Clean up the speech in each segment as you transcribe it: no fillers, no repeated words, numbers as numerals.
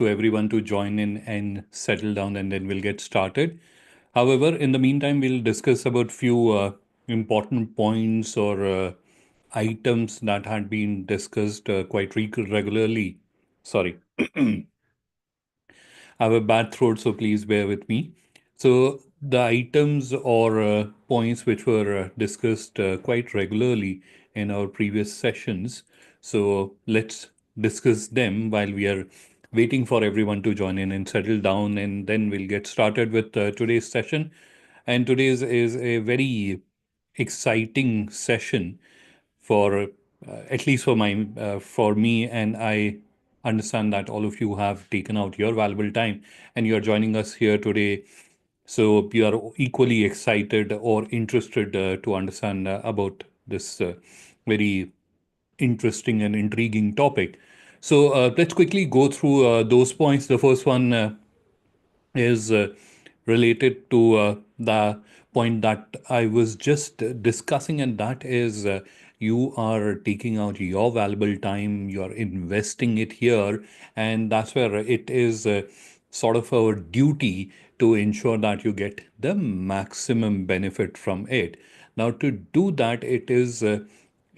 to everyone to join in and settle down, and then we'll get started. However, in the meantime, we'll discuss about few important points or items that had been discussed quite regularly. Sorry. I have a bad throat, so please bear with me. So, the items or points which were discussed quite regularly in our previous sessions. So, let's discuss them while we are waiting for everyone to join in and settle down, and then we'll get started with today's session. And today's is a very exciting session for at least for me, and I understand that all of you have taken out your valuable time and you are joining us here today. So you are equally excited or interested to understand about this very interesting and intriguing topic. So let's quickly go through those points. The first one is related to the point that I was just discussing, and that is you are taking out your valuable time, you are investing it here, and that's where it is sort of our duty to ensure that you get the maximum benefit from it. Now, to do that, it is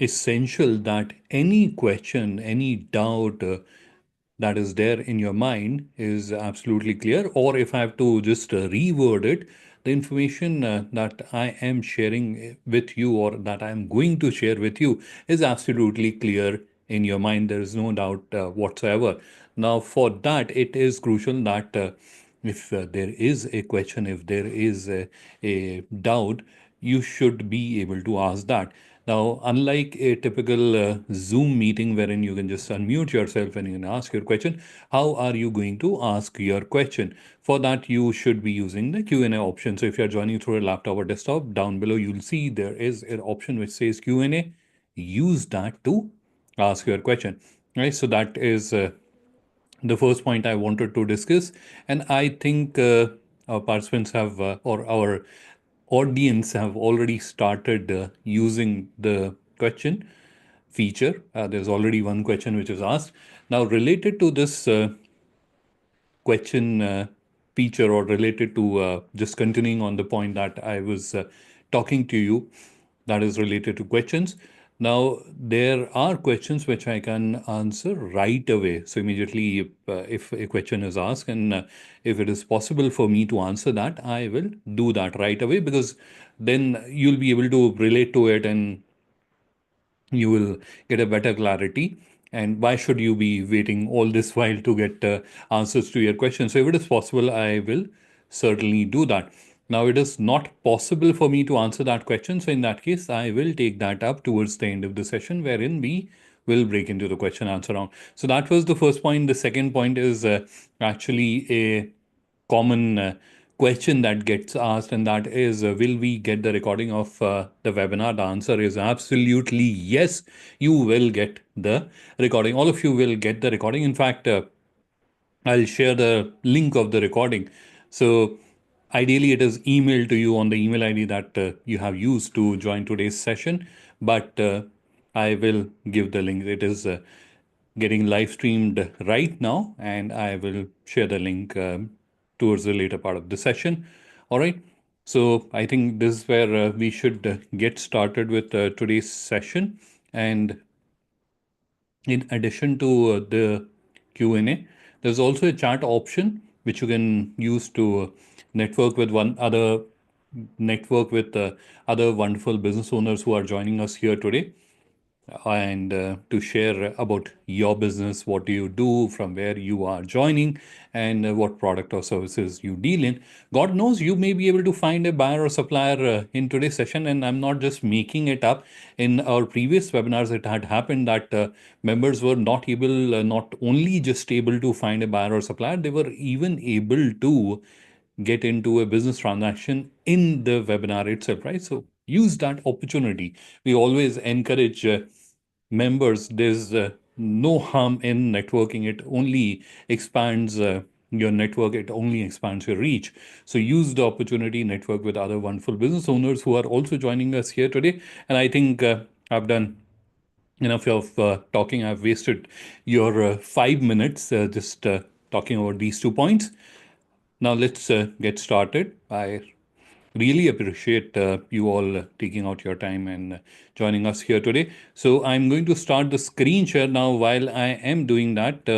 essential that any question, any doubt, that is there in your mind is absolutely clear. Or if I have to just reword it, the information that I am sharing with you or that I am going to share with you is absolutely clear in your mind. There is no doubt whatsoever. Now, for that, it is crucial that if there is a question, if there is a doubt, you should be able to ask that. Now, unlike a typical Zoom meeting wherein you can just unmute yourself and you can ask your question, how are you going to ask your question? For that, you should be using the Q&A option. So if you're joining through a laptop or desktop, down below, you'll see there is an option which says Q&A. Use that to ask your question. Right? So that is the first point I wanted to discuss. And I think our participants have, or our audience have already started using the question feature. There's already one question which is asked. Now, related to this question feature or related to just continuing on the point that I was talking to you, that is related to questions. Now, there are questions which I can answer right away. So, immediately, if a question is asked and if it is possible for me to answer that, I will do that right away, because then you'll be able to relate to it and you will get a better clarity. And why should you be waiting all this while to get answers to your questions? So if it is possible, I will certainly do that. Now, it is not possible for me to answer that question. So in that case, I will take that up towards the end of the session, wherein we will break into the question answer round. So that was the first point. The second point is actually a common question that gets asked, and that is, will we get the recording of the webinar? The answer is absolutely yes, you will get the recording. All of you will get the recording. In fact, I'll share the link of the recording. So ideally, it is emailed to you on the email ID that you have used to join today's session, but I will give the link. It is getting live streamed right now, and I will share the link towards the later part of the session. All right. So I think this is where we should get started with today's session. And in addition to the Q&A, there's also a chat option which you can use to network with other wonderful business owners who are joining us here today, and to share about your business, what do you do, from where you are joining, and what product or services you deal in. God knows you may be able to find a buyer or supplier in today's session, and I'm not just making it up. In our previous webinars, it had happened that members were not only just able to find a buyer or supplier, they were even able to get into a business transaction in the webinar itself, right? So use that opportunity. We always encourage members. There's no harm in networking. It only expands your network. It only expands your reach. So use the opportunity, network with other wonderful business owners who are also joining us here today. And I think I've done enough of talking. I've wasted your 5 minutes. Just talking about these 2 points. Now let's get started. I really appreciate you all taking out your time and joining us here today. So I'm going to start the screen share now. While I am doing that,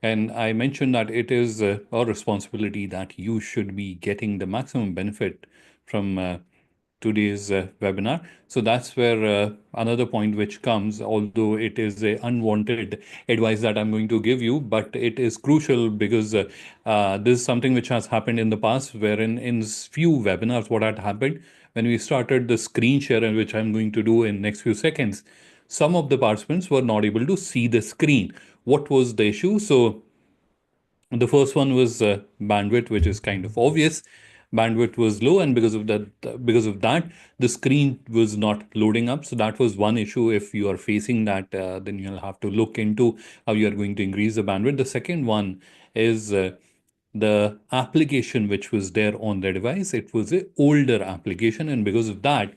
and I mentioned that it is our responsibility that you should be getting the maximum benefit from today's webinar. So that's where another point which comes, although it is a unwanted advice that I'm going to give you, but it is crucial because this is something which has happened in the past, wherein in few webinars, what had happened when we started the screen share, and which I'm going to do in next few seconds, some of the participants were not able to see the screen. What was the issue? So the first one was bandwidth, which is kind of obvious. Bandwidth was low, and because of that, the screen was not loading up. So that was one issue. If you are facing that, then you'll have to look into how you are going to increase the bandwidth. The second one is the application which was there on the device. It was a older application, and because of that,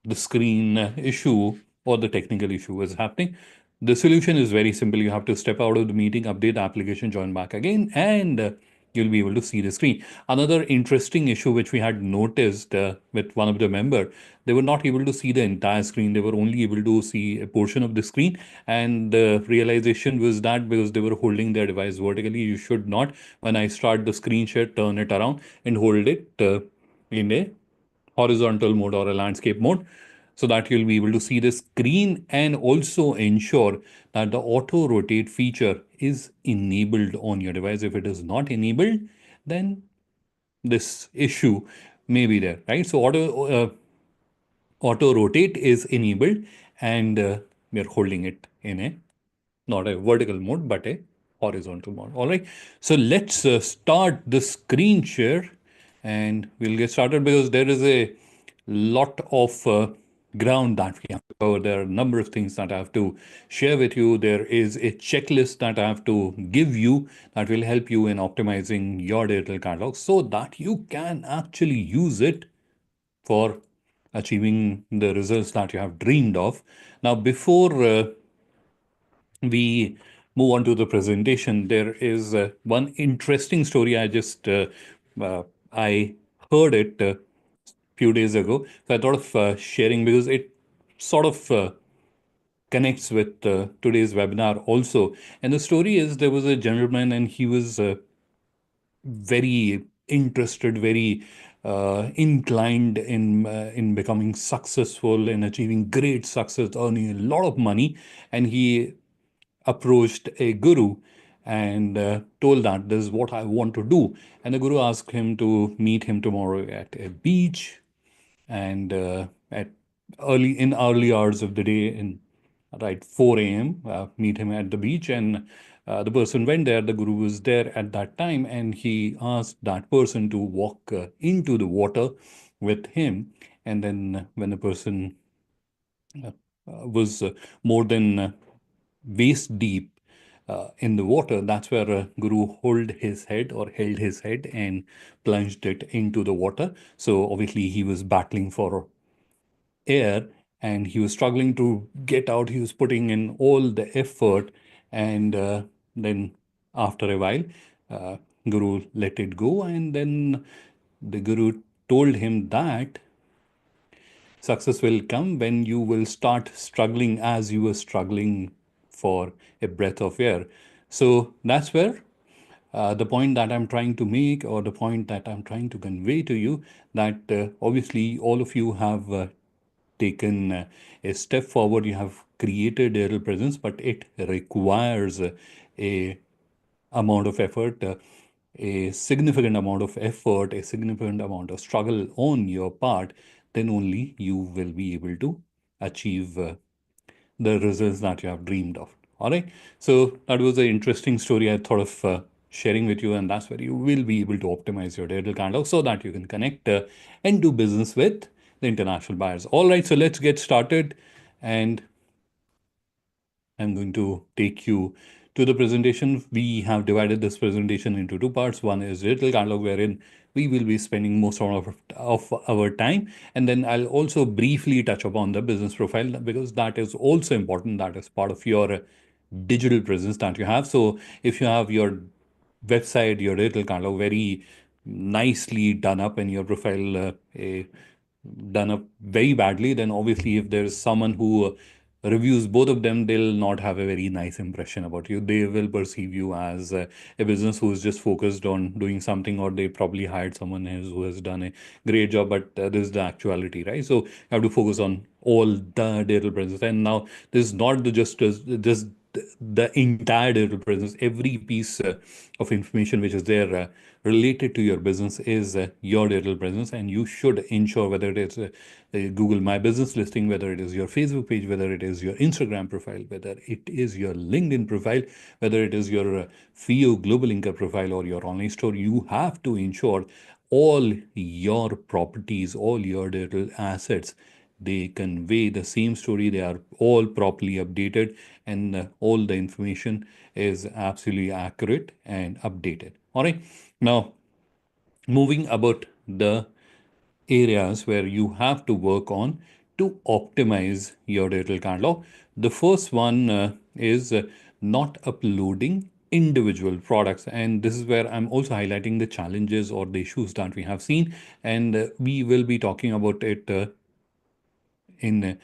the screen issue or the technical issue was happening. The solution is very simple. You have to step out of the meeting, update the application, join back again, and you'll be able to see the screen. Another interesting issue which we had noticed with one of the member, they were not able to see the entire screen. They were only able to see a portion of the screen, and the realization was that because they were holding their device vertically, you should not. When I start the screen share, turn it around and hold it in a horizontal mode or a landscape mode, so that you'll be able to see the screen, and also ensure that the auto rotate feature is enabled on your device. If it is not enabled, then this issue may be there, right? So auto rotate is enabled, and we are holding it in a not a vertical mode, but a horizontal mode. All right. So let's start the screen share, and we'll get started because there is a lot of ground that we have to cover. There are a number of things that I have to share with you. There is a checklist that I have to give you that will help you in optimizing your digital catalog so that you can actually use it for achieving the results that you have dreamed of. Now, before we move on to the presentation, there is one interesting story. I heard it a few days ago. So I thought of sharing because it sort of connects with today's webinar also. And the story is there was a gentleman, and he was very interested, very inclined in becoming successful, in achieving great success, earning a lot of money, and he approached a guru and told that this is what I want to do. And the guru asked him to meet him tomorrow at a beach, and at early hours of the day, in right 4 a.m. Meet him at the beach. And the person went there. The guru was there at that time, and he asked that person to walk into the water with him. And then when the person was more than waist deep in the water, that's where Guru held his head and plunged it into the water. So obviously he was battling for air, and he was struggling to get out. He was putting in all the effort, and then after a while, uh, Guru let it go, and then the Guru told him that success will come when you will start struggling as you were struggling for a breath of air. So that's where the point that I'm trying to make, or the point that I'm trying to convey to you, that obviously all of you have taken a step forward. You have created a real presence, but it requires a amount of effort, a significant amount of effort, a significant amount of struggle on your part. Then only you will be able to achieve the results that you have dreamed of. All right. So that was an interesting story I thought of sharing with you, and that's where you will be able to optimize your digital catalog so that you can connect and do business with the international buyers. All right. So let's get started, and I'm going to take you to the presentation. We have divided this presentation into two parts. One is digital catalog, wherein we will be spending most of our time. And then I'll also briefly touch upon the business profile, because that is also important. That is part of your digital presence that you have. So if you have your website, your digital catalog very nicely done up and your profile done up very badly, then obviously if there's someone who reviews both of them, they'll not have a very nice impression about you. They will perceive you as a business who is just focused on doing something, or they probably hired someone who has done a great job, but this is the actuality, right? So you have to focus on all the digital presence. And now this is not just the entire digital presence. Every piece of information which is there related to your business is your digital presence, and you should ensure whether it is a Google My Business listing, whether it is your Facebook page, whether it is your Instagram profile, whether it is your LinkedIn profile, whether it is your FIO Global Income profile or your online store. You have to ensure all your properties, all your digital assets, they convey the same story. They are all properly updated, and all the information is absolutely accurate and updated. All right. Now, moving about the areas where you have to work on to optimize your digital catalog. The first one is not uploading individual products. And this is where I'm also highlighting the challenges or the issues that we have seen. And we will be talking about it in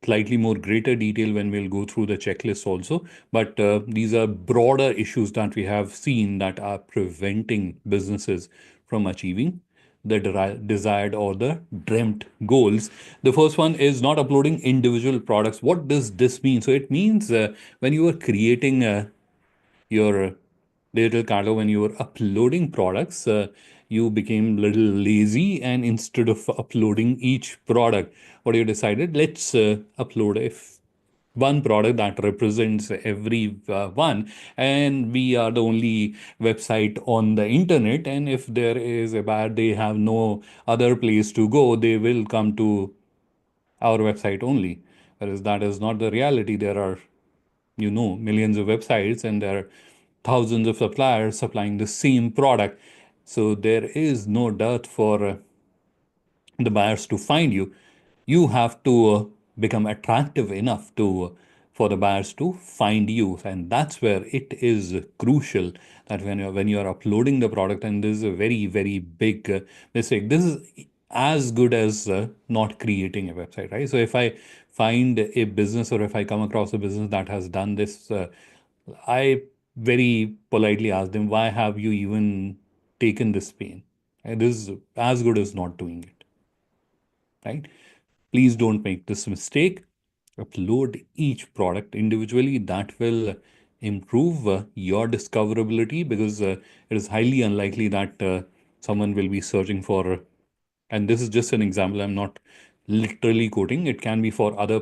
slightly more greater detail when we'll go through the checklist also. But these are broader issues that we have seen that are preventing businesses from achieving the desired or the dreamt goals. The first one is not uploading individual products. What does this mean? So it means when you are creating your digital catalog, when you were uploading products, you became a little lazy, and instead of uploading each product, what you decided, let's upload one product that represents every one, and we are the only website on the internet, and if there is a buyer, they have no other place to go, they will come to our website only. Whereas that is not the reality. There are, millions of websites, and there are thousands of suppliers supplying the same product. So there is no dearth for the buyers to find you. You have to become attractive enough to for the buyers to find you, and that's where it is crucial that when you are uploading the product, and this is a very very big mistake. This is as good as not creating a website, right? So if I find a business, or if I come across a business that has done this, I very politely ask them, why have you even taken this pain? It is as good as not doing it, right? Please don't make this mistake. Upload each product individually. That will improve your discoverability, because it is highly unlikely that someone will be searching for, and this is just an example, I'm not literally quoting, it can be for other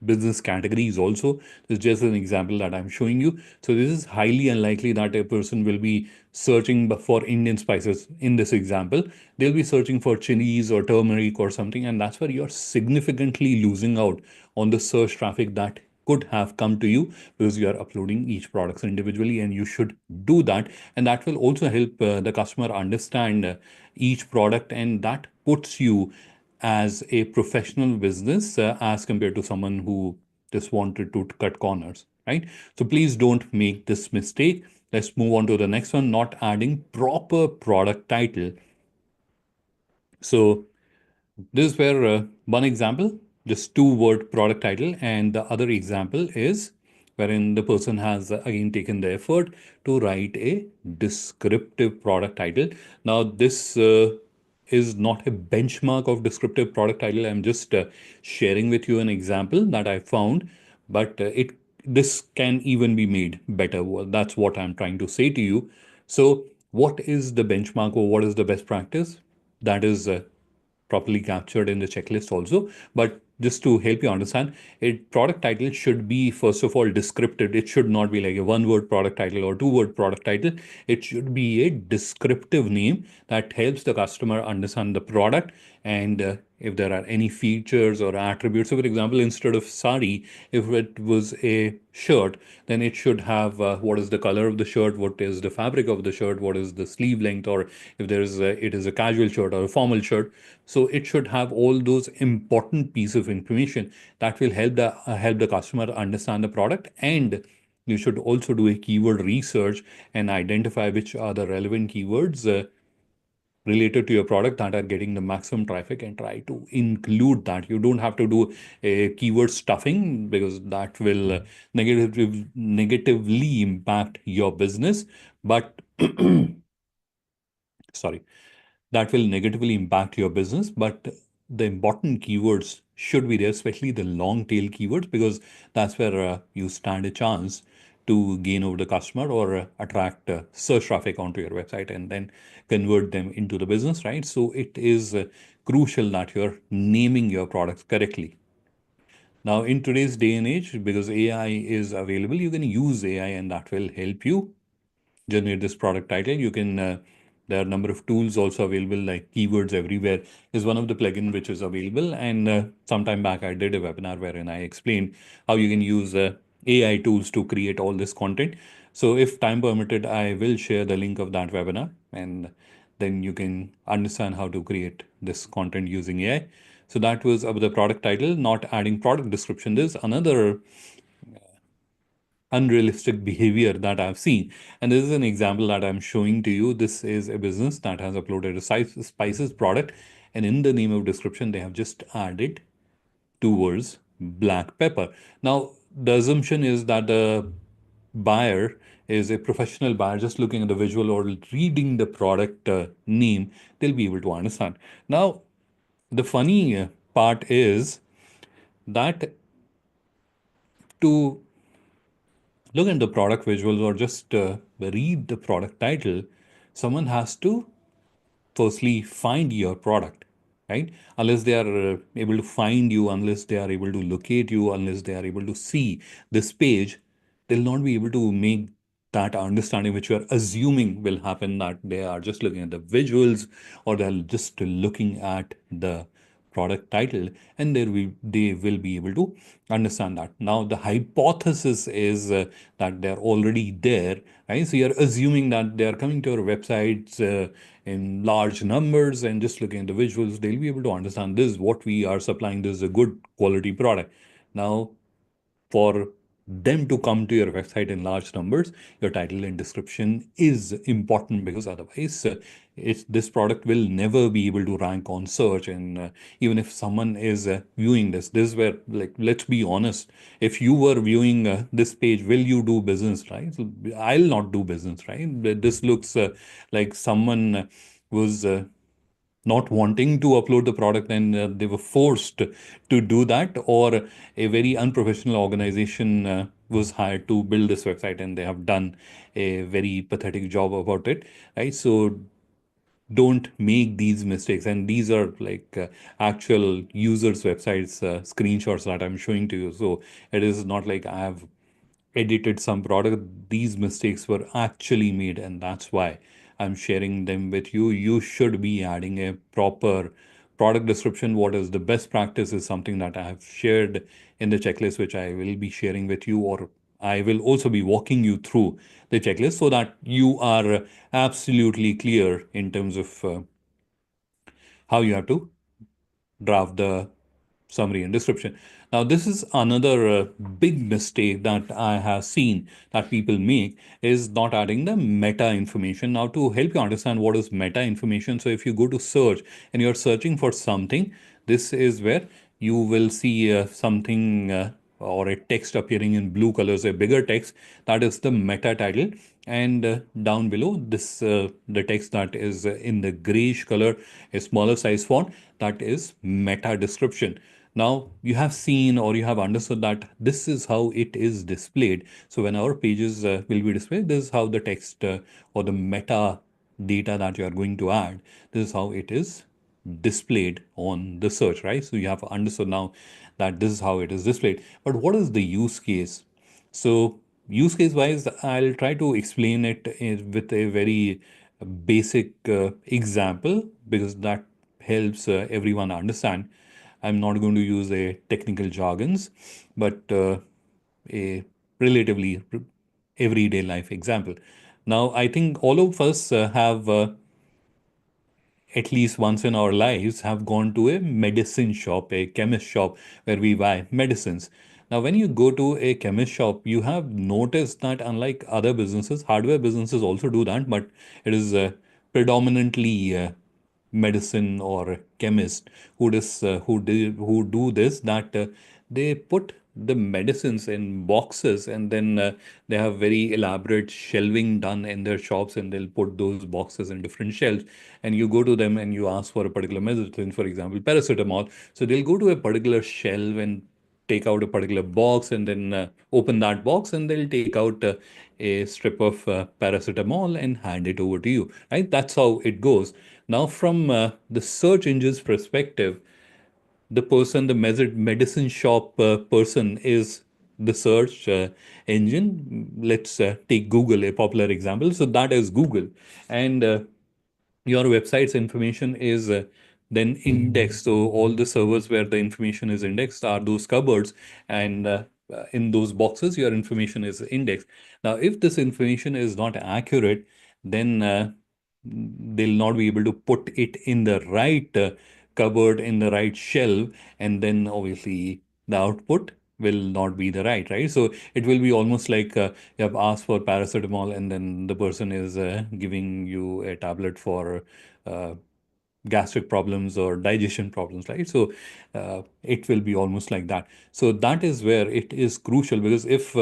business categories also. This is just an example that I'm showing you. So this is highly unlikely that a person will be searching for Indian spices in this example. They'll be searching for chilies or turmeric or something, and that's where you're significantly losing out on the search traffic that could have come to you, because you are uploading each products individually, and you should do that. And that will also help the customer understand each product, and that puts you as a professional business as compared to someone who just wanted to cut corners, right? So please don't make this mistake. Let's move on to the next one, not adding proper product title. So this is where one example, just two-word product title, and the other example is wherein the person has again taken the effort to write a descriptive product title. Now, this is not a benchmark of descriptive product title. I'm just sharing with you an example that I found, but it this can even be made better. Well, that's what I'm trying to say to you. So, what is the benchmark, or what is the best practice? That is properly captured in the checklist also. But just to help you understand, a product title should be, first of all, descriptive. It should not be like a one-word product title or two-word product title. It should be a descriptive name that helps the customer understand the product, and if there are any features or attributes. So, for example, instead of sari, if it was a shirt, then it should have what is the color of the shirt, what is the fabric of the shirt, what is the sleeve length, or if there is it is a casual shirt or a formal shirt. So it should have all those important piece of information that will help the customer understand the product, and You should also do a keyword research and identify which are the relevant keywords related to your product that are getting the maximum traffic and try to include that. You don't have to do a keyword stuffing because that will negatively impact your business. But sorry, that will negatively impact your business. But the important keywords should be there, especially the long tail keywords, because that's where you stand a chance to gain over the customer or attract search traffic onto your website and then convert them into the business, right? So it is crucial that you're naming your products correctly. Now, in today's day and age, because AI is available, you can use AI and that will help you generate this product title. You can, there are a number of tools also available, like Keywords Everywhere is one of the plugin which is available. And sometime back, I did a webinar wherein I explained how you can use AI tools to create all this content. So if time permitted, I will share the link of that webinar and then you can understand how to create this content using AI. So that was about the product title, not adding product description. There's another unrealistic behavior that I've seen. And this is an example that I'm showing to you. This is a business that has uploaded a spices product, and in the name of description, they have just added two words, black pepper. Now, the assumption is that the buyer is a professional buyer just looking at the visual or reading the product name, they'll be able to understand. Now, the funny part is that to look at the product visuals or just read the product title, someone has to firstly find your product, right? Unless they are able to find you, unless they are able to locate you, unless they are able to see this page, they'll not be able to make that understanding which you are assuming will happen, that they are just looking at the visuals or they're just looking at the product title, and they will be able to understand that. Now, the hypothesis is that they're already there, right? So you're assuming that they're coming to your websites in large numbers and just looking at the visuals, they'll be able to understand this is what we are supplying, this is a good quality product. Now, for them to come to your website in large numbers, your title and description is important, because otherwise, this product will never be able to rank on search. And even if someone is viewing this is where, like, let's be honest, if you were viewing this page, will you do business, right? So I'll not do business, right? This looks like someone was not wanting to upload the product and they were forced to do that, or a very unprofessional organization was hired to build this website and they have done a very pathetic job about it, right? So don't make these mistakes. And these are like actual users websites screenshots that I'm showing to you. So it is not like I have edited some product. These mistakes were actually made, and that's why I'm sharing them with you. You should be adding a proper product description. What is the best practice is something that I have shared in the checklist, which I will be sharing with you, or I will also be walking you through the checklist so that you are absolutely clear in terms of how you have to draft the summary and description. Now, this is another big mistake that I have seen that people make, is not adding the meta information. Now, to help you understand what is meta information, so if you go to search and you're searching for something, this is where you will see something or a text appearing in blue colors, a bigger text, that is the meta title. And down below this, the text that is in the grayish color, a smaller size font, that is meta description. Now, you have seen or you have understood that this is how it is displayed. So when our pages will be displayed, this is how the text or the meta data that you are going to add, this is how it is displayed on the search, right? So you have understood now that this is how it is displayed. But what is the use case? So use case wise, I'll try to explain it with a very basic example, because that helps everyone understand. I'm not going to use a technical jargons, but a relatively everyday life example. Now, I think all of us have at least once in our lives have gone to a medicine shop, a chemist shop where we buy medicines. Now, when you go to a chemist shop, you have noticed that unlike other businesses, hardware businesses also do that, but it is predominantly medicine or chemist who do this, that they put the medicines in boxes, and then they have very elaborate shelving done in their shops, and they'll put those boxes in different shelves, and you go to them and you ask for a particular medicine, for example paracetamol. So they'll go to a particular shelf and take out a particular box, and then open that box, and they'll take out a strip of paracetamol and hand it over to you, right? That's how it goes. Now, from the search engine's perspective, the medicine shop person is the search engine. Let's take Google, a popular example. So that is Google. And your website's information is then indexed. So all the servers where the information is indexed are those cupboards, and in those boxes, your information is indexed. Now, if this information is not accurate, then they'll not be able to put it in the right cupboard, in the right shelf, and then obviously the output will not be the right. So it will be almost like you have asked for paracetamol, and then the person is giving you a tablet for uh, gastric problems or digestion problems, right? So it will be almost like that. So that is where it is crucial, because if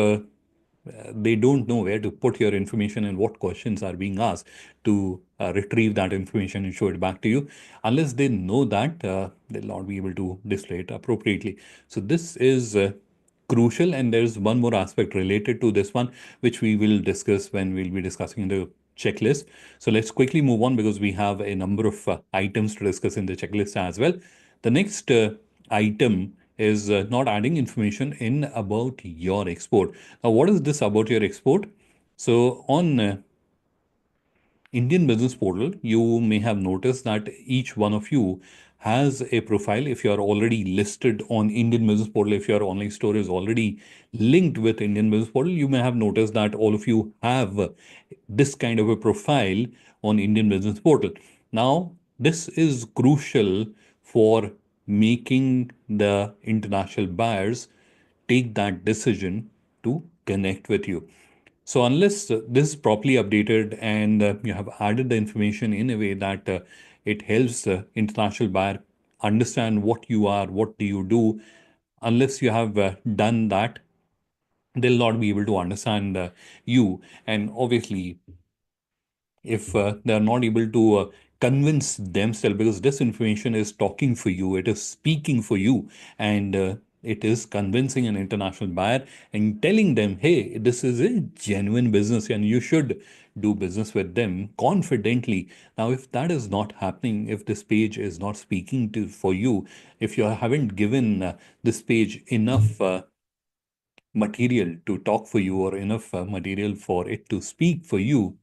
they don't know where to put your information and what questions are being asked to retrieve that information and show it back to you. Unless they know that, they'll not be able to display it appropriately. So this is crucial. And there's one more aspect related to this one, which we will discuss when we'll be discussing the checklist. So let's quickly move on, because we have a number of items to discuss in the checklist as well. The next item is not adding information in about your export. Now, what is this about your export? So on Indian Business Portal, you may have noticed that each one of you has a profile. If you are already listed on Indian Business Portal, if your online store is already linked with Indian Business Portal, you may have noticed that all of you have this kind of a profile on Indian Business Portal. Now, this is crucial for making the international buyers take that decision to connect with you. So unless this is properly updated, and you have added the information in a way that it helps the international buyer understand what you are, what do you do, unless you have done that, they'll not be able to understand you. And obviously, if they are not able to convince themselves, because this information is talking for you, it is speaking for you, and it is convincing an international buyer and telling them, hey, this is a genuine business and you should do business with them confidently. Now, if that is not happening, if this page is not speaking to for you, if you haven't given this page enough material to talk for you, or enough material for it to speak for you,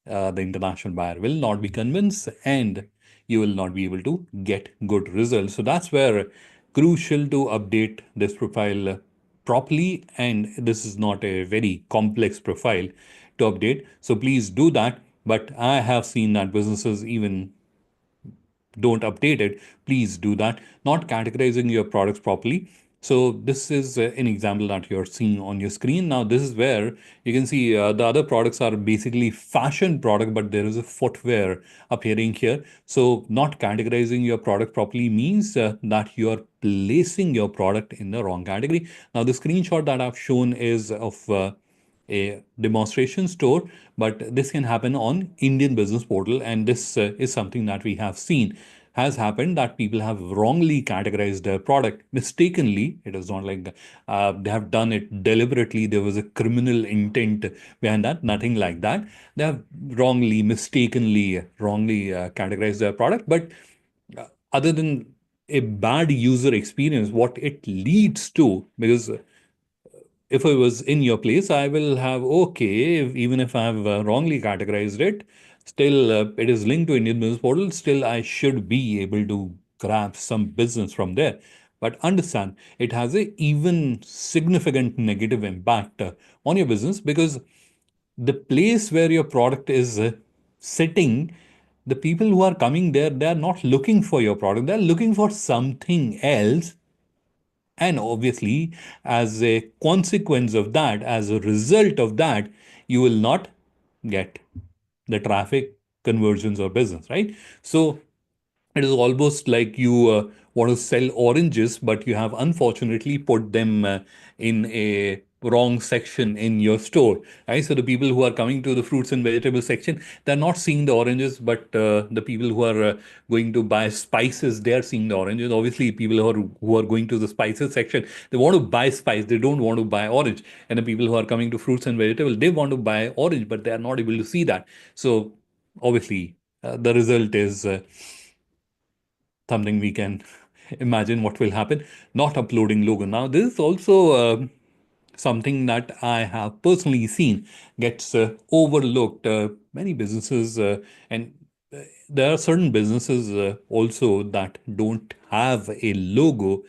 the international buyer will not be convinced, and you will not be able to get good results. So that's where crucial to update this profile properly. And this is not a very complex profile to update. So please do that. But I have seen that businesses even don't update it. Please do that. Not categorizing your products properly. So this is an example that you're seeing on your screen. Now, this is where you can see the other products are basically fashion product, but there is a footwear appearing here. So not categorizing your product properly means that you're placing your product in the wrong category. Now, the screenshot that I've shown is of a demonstration store, but this can happen on Indian Business Portal, and this is something that we have seen has happened, that people have wrongly categorized their product mistakenly. It is not like they have done it deliberately. There was a criminal intent behind that. Nothing like that. They have wrongly categorized their product. But other than a bad user experience, what it leads to, because if I was in your place, I will have, okay, even if I have wrongly categorized it, still it is linked to Indian Business Portal, still I should be able to grab some business from there. But understand, it has a even significant negative impact on your business, because the place where your product is sitting, the people who are coming there, they are not looking for your product, they are looking for something else And obviously, as a consequence of that, as a result of that, you will not get the traffic, conversions, or business, right? So it is almost like you want to sell oranges, but you have unfortunately put them in a wrong section in your store, right? So the people who are coming to the fruits and vegetables section, they're not seeing the oranges, but the people who are going to buy spices, they are seeing the oranges. Obviously, people who are going to the spices section, they want to buy spice, they don't want to buy orange. And the people who are coming to fruits and vegetables, they want to buy orange, but they are not able to see that. So obviously, the result is something we can imagine what will happen. Not uploading logo. Now, this is also something that I have personally seen gets overlooked. Many businesses, and there are certain businesses also that don't have a logo.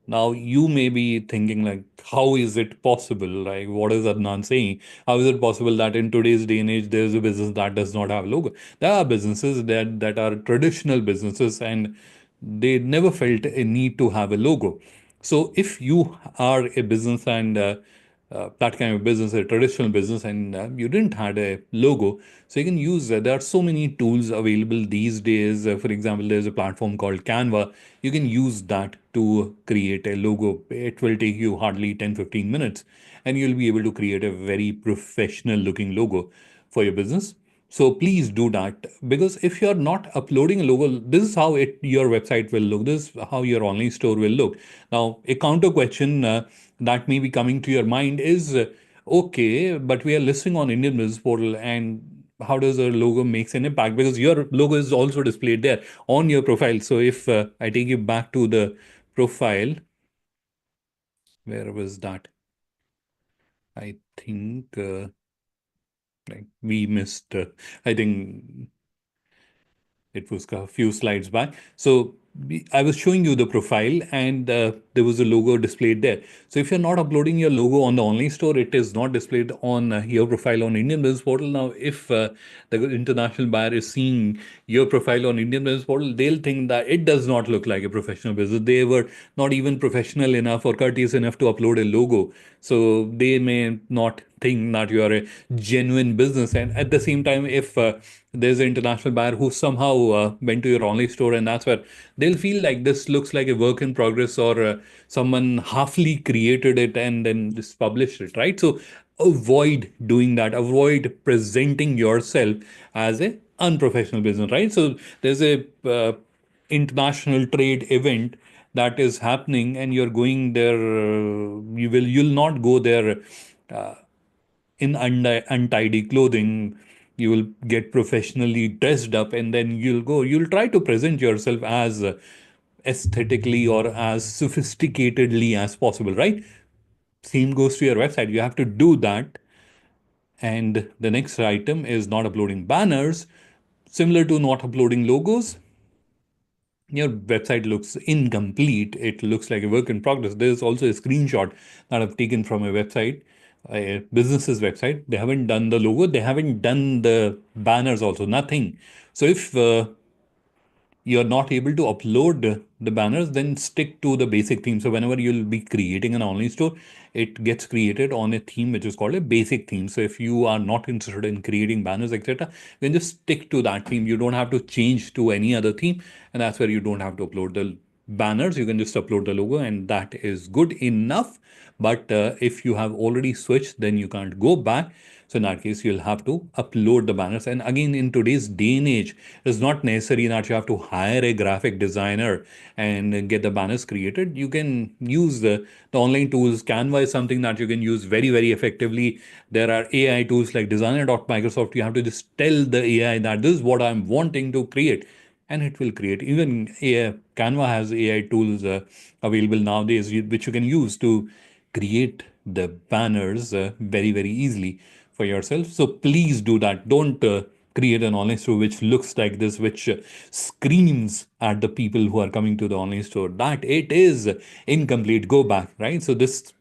Now, you may be thinking, like, how is it possible? Like, what is Adnan saying? How is it possible that in today's day and age, there's a business that does not have a logo? There are businesses that are traditional businesses, and they never felt a need to have a logo. So if you are a business and that kind of business, a traditional business, and you didn't had a logo, so you can use. There are so many tools available these days. For example, there's a platform called Canva. You can use that to create a logo. It will take you hardly 10-15 minutes, and you'll be able to create a very professional looking logo for your business. So please do that, because if you're not uploading a logo, this is how your website will look. This is how your online store will look. Now, a counter question that may be coming to your mind is, okay, but we are listing on Indian Business Portal, and how does a logo makes an impact? Because your logo is also displayed there on your profile. So if I take you back to the profile, where was that? I think like we missed. I think it was a few slides back. So I was showing you the profile, and there was a logo displayed there. So if you're not uploading your logo on the online store, it is not displayed on your profile on Indian Business Portal. Now, if the international buyer is seeing your profile on Indian Business Portal, they'll think that it does not look like a professional business. They were not even professional enough or courteous enough to upload a logo. So they may not think that you are a genuine business. And at the same time, if there's an international buyer who somehow went to your online store, and that's where they'll feel like this looks like a work in progress, or someone halfly created it and then just published it, right? So avoid doing that. Avoid presenting yourself as a unprofessional business, right? So there's a international trade event that is happening, and you're going there. You'll not go there uh, in untidy clothing. You will get professionally dressed up, and then you'll try to present yourself as aesthetically or as sophisticatedly as possible, right? Same goes to your website. You have to do that. And the next item is not uploading banners. Similar to not uploading logos, your website looks incomplete. It looks like a work in progress. There's also a screenshot that I've taken from a website, a business's website. They haven't done the logo, they haven't done the banners, also nothing. So if you're not able to upload the banners, then stick to the basic theme. So whenever you'll be creating an online store, it gets created on a theme which is called a basic theme. So if you are not interested in creating banners, etc., then just stick to that theme. You don't have to change to any other theme, and that's where you don't have to upload the banners. You can just upload the logo, and that is good enough. But if you have already switched, then you can't go back. So in that case, you'll have to upload the banners. And again, in today's day and age, it's not necessary that you have to hire a graphic designer and get the banners created. You can use the online tools. Canva is something that you can use very, very effectively. There are AI tools like Designer.Microsoft. You have to just tell the AI that this is what I'm wanting to create, and it will create. Even Canva has AI tools available nowadays, which you can use to create the banners very, very easily for yourself. So please do that. Don't create an online store which looks like this, which screams at the people who are coming to the online store that it is incomplete. Go back, right? So this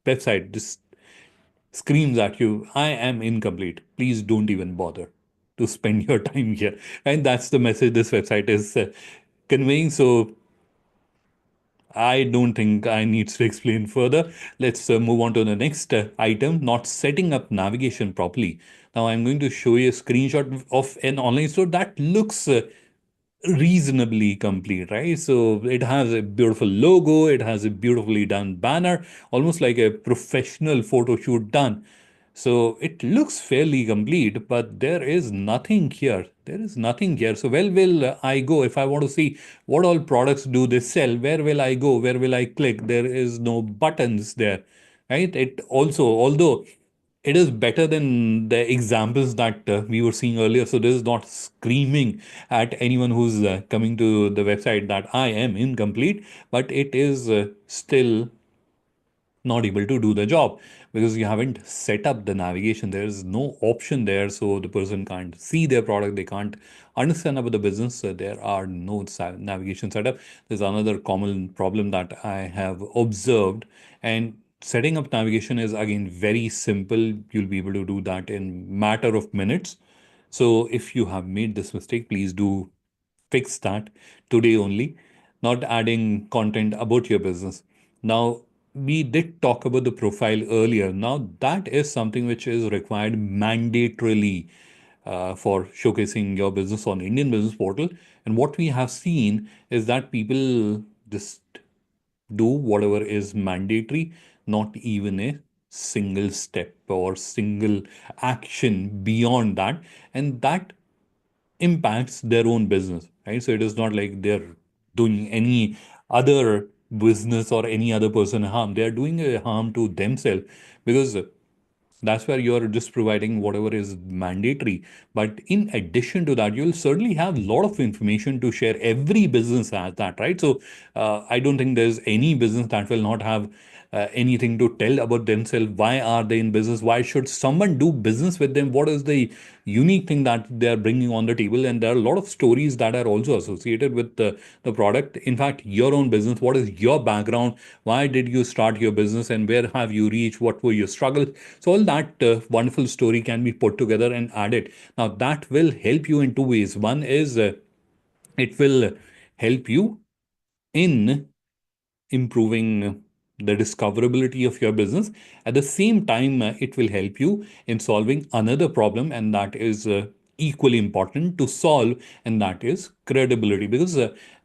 website just screams at you, I am incomplete. Please don't even bother to spend your time here. And that's the message this website is conveying. So I don't think I need to explain further. Let's move on to the next item, not setting up navigation properly. Now, I'm going to show you a screenshot of an online store that looks reasonably complete, right? So it has a beautiful logo, it has a beautifully done banner, almost like a professional photo shoot done. So it looks fairly complete, but there is nothing here. There is nothing here. So where will I go if I want to see what all products do they sell? Where will I go? Where will I click? There is no buttons there, right? It also, although it is better than the examples that we were seeing earlier. So this is not screaming at anyone who's coming to the website that I am incomplete, but it is still not able to do the job because you haven't set up the navigation. There is no option there, so the person can't see their product, they can't understand about the business. There are no navigation setup. There's another common problem that I have observed, and setting up navigation is again very simple. You'll be able to do that in matter of minutes. So if you have made this mistake, please do fix that today only, not adding content about your business. Now, we did talk about the profile earlier. Now, that is something which is required mandatorily for showcasing your business on Indian Business Portal. And what we have seen is that people just do whatever is mandatory, not even a single step or single action beyond that. And that impacts their own business, right? So it is not like they're doing any other business or any other person harm. They are doing a harm to themselves because that's where you're just providing whatever is mandatory. But in addition to that, you'll certainly have a lot of information to share. Every business has that, right? So I don't think there's any business that will not have anything to tell about themselves. Why are they in business? Why should someone do business with them? What is the unique thing that they're bringing on the table? And there are a lot of stories that are also associated with the product. In fact, your own business, what is your background? Why did you start your business and where have you reached? What were your struggles? So all that wonderful story can be put together and added. Now that will help you in two ways. One is it will help you in improving the discoverability of your business. At the same time, it will help you in solving another problem, and that is equally important to solve, and that is credibility. Because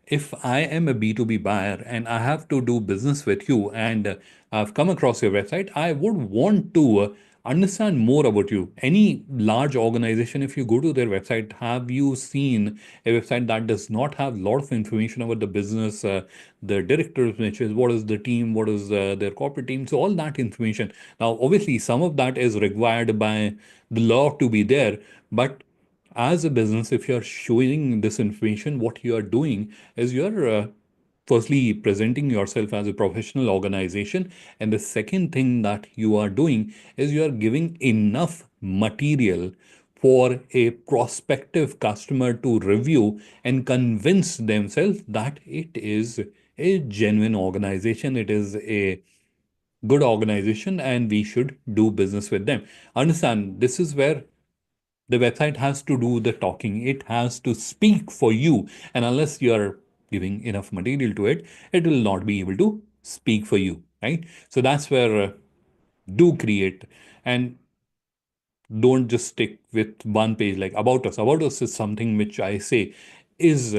if I am a B2B buyer and I have to do business with you and I've come across your website, I would want to understand more about you. Any large organization, if you go to their website, have you seen a website that does not have a lot of information about the business, the directors, which is what is the team, what is their corporate team, so all that information. Now, obviously, some of that is required by the law to be there, but as a business, if you're showing this information, what you are doing is you're firstly presenting yourself as a professional organization, and the second thing that you are doing is you are giving enough material for a prospective customer to review and convince themselves that it is a genuine organization, it is a good organization, and we should do business with them. Understand, this is where the website has to do the talking. It has to speak for you. And unless you're giving enough material to it, it will not be able to speak for you, right? So that's where do create and don't just stick with one page like about us. About us is something which I say is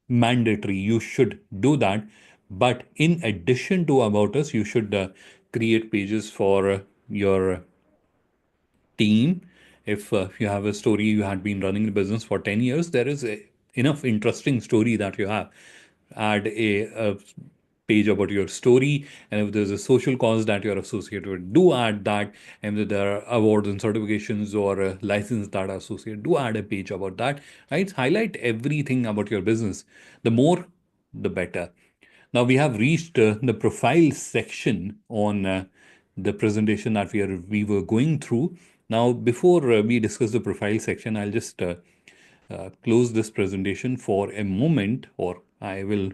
mandatory. You should do that. But in addition to about us, you should create pages for your team. If you have a story, you had been running the business for 10 years, there is enough interesting story that you have. Add a page about your story. And if there's a social cause that you're associated with, do add that. And if there are awards and certifications or licenses that are associated, do add a page about that. Right? Highlight everything about your business. The more, the better. Now we have reached the profile section on the presentation that we were going through. Now, before we discuss the profile section, I'll just close this presentation for a moment, or I will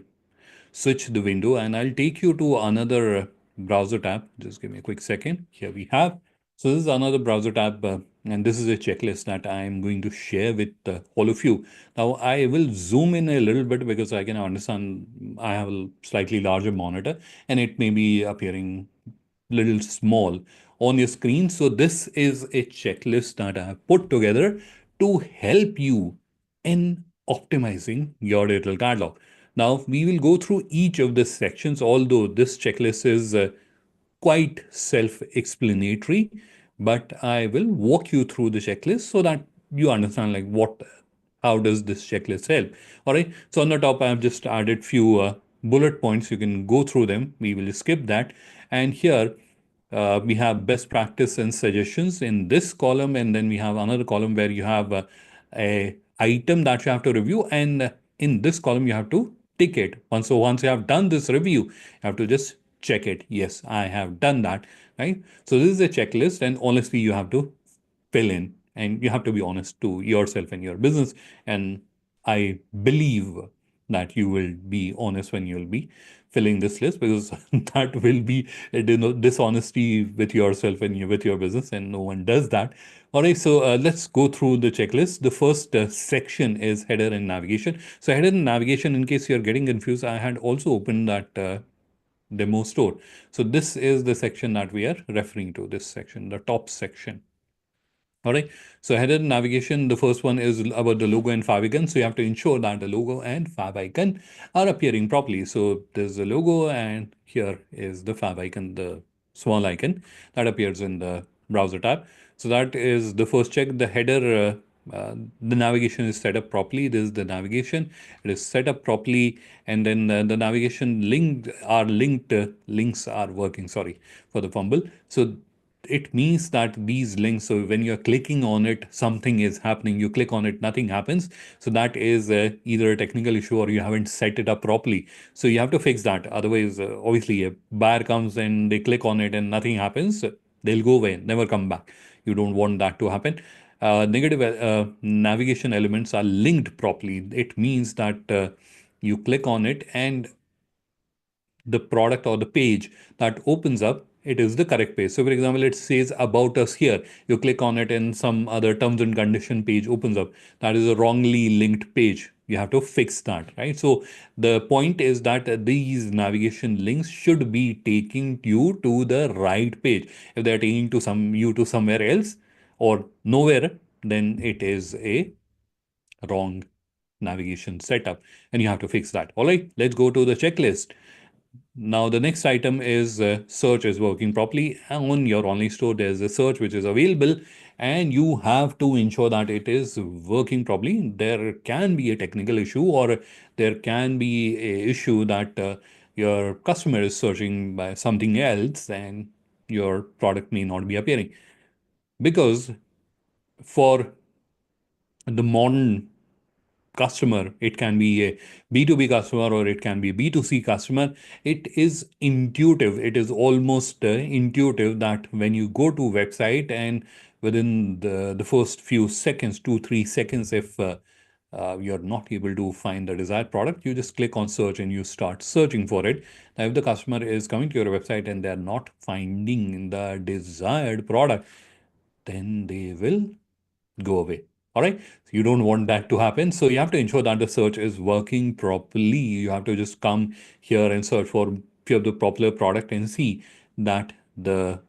switch the window and I'll take you to another browser tab. Just give me a quick second. Here we have. So this is another browser tab, and this is a checklist that I am going to share with all of you. Now, I will zoom in a little bit because I can understand I have a slightly larger monitor and it may be appearing little small on your screen. So this is a checklist that I have put together to help you in optimizing your digital catalog. Now, we will go through each of the sections, although this checklist is quite self-explanatory, but I will walk you through the checklist so that you understand like how does this checklist help. All right. So on the top, I have just added few bullet points. You can go through them. We will skip that. And here we have best practice and suggestions in this column, and then we have another column where you have a item that you have to review, and in this column you have to tick it. Once you have done this review, you have to just check it. Yes, I have done that. Right. So this is a checklist, and honestly, you have to fill in, and you have to be honest to yourself and your business. And I believe that you will be honest when you'll be filling this list, because that will be a dishonesty with yourself and with your business, and no one does that. All right, so let's go through the checklist. The first section is header and navigation. So header and navigation, in case you're getting confused, I had also opened that demo store. So this is the section that we are referring to, this section, the top section. All right. So header navigation, the first one is about the logo and favicon. So you have to ensure that the logo and favicon are appearing properly. So there's the logo and here is the favicon, the small icon that appears in the browser tab. So that is the first check. The header, the navigation is set up properly. This is the navigation. It is set up properly. And then the navigation links are working. Sorry for the fumble. So it means that these links, so when you're clicking on it, something is happening. You click on it, nothing happens. So that is either a technical issue or you haven't set it up properly. So you have to fix that. Otherwise, obviously, a buyer comes and they click on it and nothing happens. They'll go away, never come back. You don't want that to happen. Negative navigation elements are linked properly. It means that you click on it and the product or the page that opens up, it is the correct page. So for example, it says about us here. You click on it and some other terms and condition page opens up. That is a wrongly linked page. You have to fix that, right? So the point is that these navigation links should be taking you to the right page. If they're taking you to somewhere else or nowhere, then it is a wrong navigation setup and you have to fix that. All right, let's go to the checklist. Now, the next item is search is working properly. On your online store, there's a search which is available, and you have to ensure that it is working properly. There can be a technical issue, or there can be a issue that your customer is searching by something else, and your product may not be appearing. Because for the modern customer, it can be a B2B customer or it can be a B2C customer. It is intuitive. It is almost intuitive that when you go to website and within the first few seconds, 2, 3 seconds, if you're not able to find the desired product, you just click on search and you start searching for it. Now, if the customer is coming to your website and they're not finding the desired product, then they will go away. All right. So you don't want that to happen. So you have to ensure that the search is working properly. You have to just come here and search for few of the popular product and see that the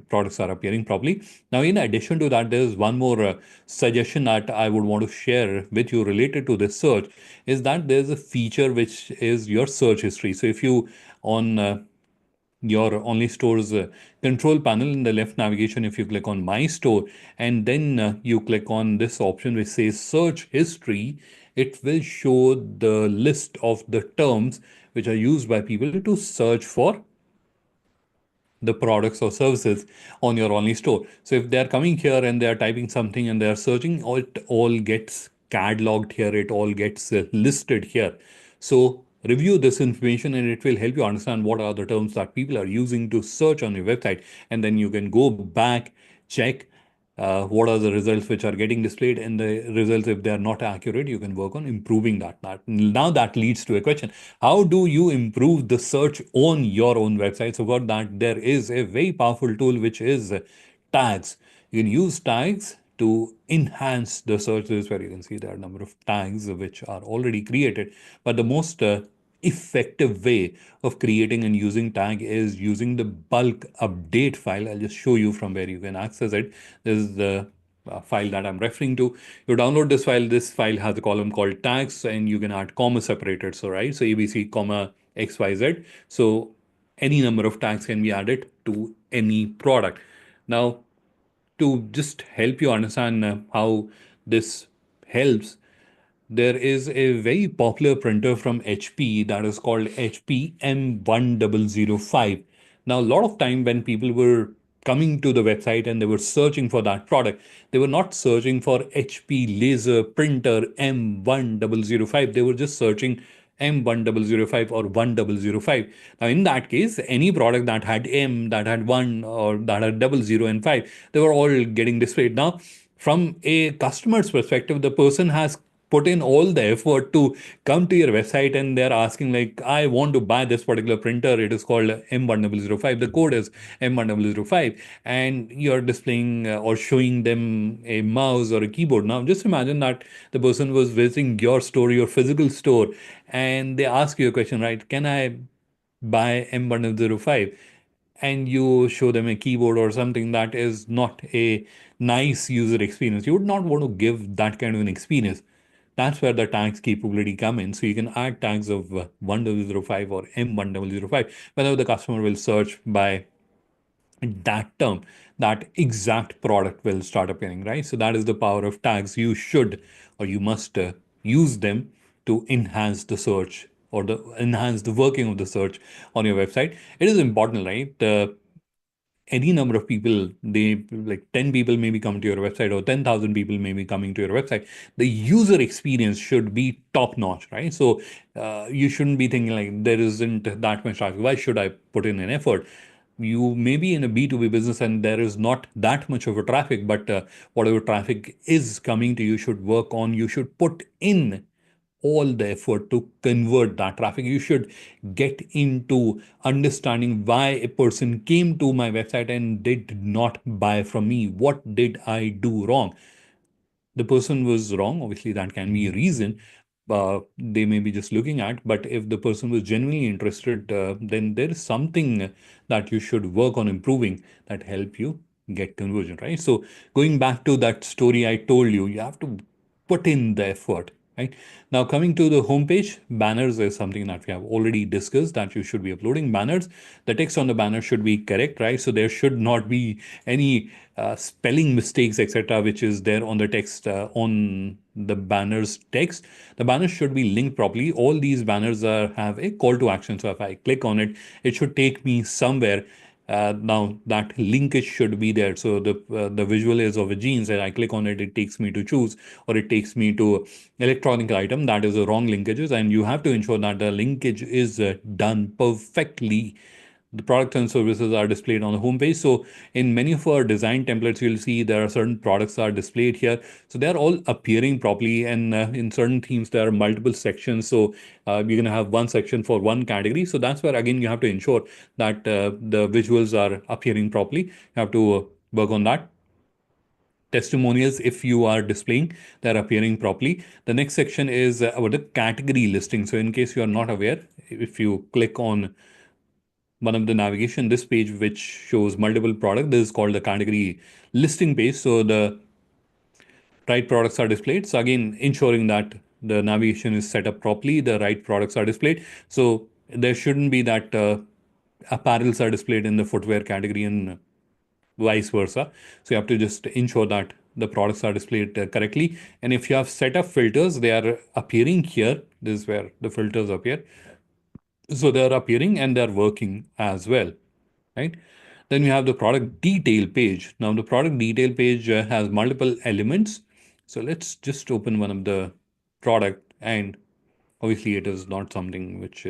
products are appearing properly. Now, in addition to that, there's one more suggestion that I would want to share with you related to this search is that there's a feature which is your search history. So if you on your only store's control panel in the left navigation, if you click on my store and then you click on this option which says search history, it will show the list of the terms which are used by people to search for the products or services on your only store. So if they're coming here and they're typing something and they're searching, it all gets cataloged here, it all gets listed here. So review this information and it will help you understand what are the terms that people are using to search on your website. And then you can go back, check what are the results which are getting displayed, and the results, if they are not accurate, you can work on improving that. Now that leads to a question: how do you improve the search on your own website? So for that, there is a very powerful tool which is tags. You can use tags to enhance the search. This is where you can see there are a number of tags which are already created. But the most effective way of creating and using tag is using the bulk update file. I'll just show you from where you can access it. This is the file that I'm referring to. You download this file. This file has a column called tags, and you can add comma separators. So, right, so ABC, comma XYZ. So any number of tags can be added to any product. Now, to just help you understand how this helps, there is a very popular printer from HP that is called HP M1005. Now, a lot of time when people were coming to the website and they were searching for that product, they were not searching for HP laser printer M1005. They were just searching M1005 or 1005. Now, in that case, any product that had M, that had 1, or that had 00 and 5, they were all getting displayed. Now, from a customer's perspective, the person has put in all the effort to come to your website and they're asking like, I want to buy this particular printer. It is called M1005. The code is M1005. And you're displaying or showing them a mouse or a keyboard. Now, just imagine that the person was visiting your store, your physical store, and they ask you a question, right? Can I buy M1005? And you show them a keyboard or something that is not a nice user experience. You would not want to give that kind of an experience. That's where the tags capability come in. So you can add tags of 1005 or M1005 whenever the customer will search by that term, that exact product will start appearing, right? So that is the power of tags. You should or you must use them to enhance the search or the enhance the working of the search on your website. It is important, right? Any number of people, they like 10 people maybe come to your website or 10,000 people may be coming to your website. The user experience should be top notch, right? So you shouldn't be thinking like there isn't that much traffic. Why should I put in an effort? You may be in a B2B business and there is not that much of a traffic, but whatever traffic is coming to you should work on, you should put in all the effort to convert that traffic. You should get into understanding why a person came to my website and did not buy from me. What did I do wrong? The person was wrong. Obviously, that can be a reason they may be just looking at. But if the person was genuinely interested, then there is something that you should work on improving that help you get conversion, right? So going back to that story I told you, you have to put in the effort, right? Now, coming to the homepage, banners is something that we have already discussed that you should be uploading banners. The text on the banner should be correct, right? So there should not be any spelling mistakes, etc., which is there on the text on the banner's text. The banners should be linked properly. All these banners have a call to action. So if I click on it, it should take me somewhere. Now that linkage should be there. So the visual is of a jeans, and I click on it, it takes me to shoes, or it takes me to electronic item. That is the wrong linkages, and you have to ensure that the linkage is done perfectly. The products and services are displayed on the homepage. So in many of our design templates, you'll see there are certain products are displayed here. So they're all appearing properly. And in certain themes, there are multiple sections. So you're going to have one section for one category. So that's where, again, you have to ensure that the visuals are appearing properly. You have to work on that. Testimonials, if you are displaying, they're appearing properly. The next section is about the category listing. So in case you are not aware, if you click on one of the navigation, this page which shows multiple products, this is called the category listing page. So the right products are displayed. So again, ensuring that the navigation is set up properly, the right products are displayed. So there shouldn't be that apparels are displayed in the footwear category and vice versa. So you have to just ensure that the products are displayed correctly. And if you have set up filters, they are appearing here. This is where the filters appear. So they are appearing and they're working as well, right? Then we have the product detail page. Now the product detail page has multiple elements. So let's just open one of the product, and obviously it is not something which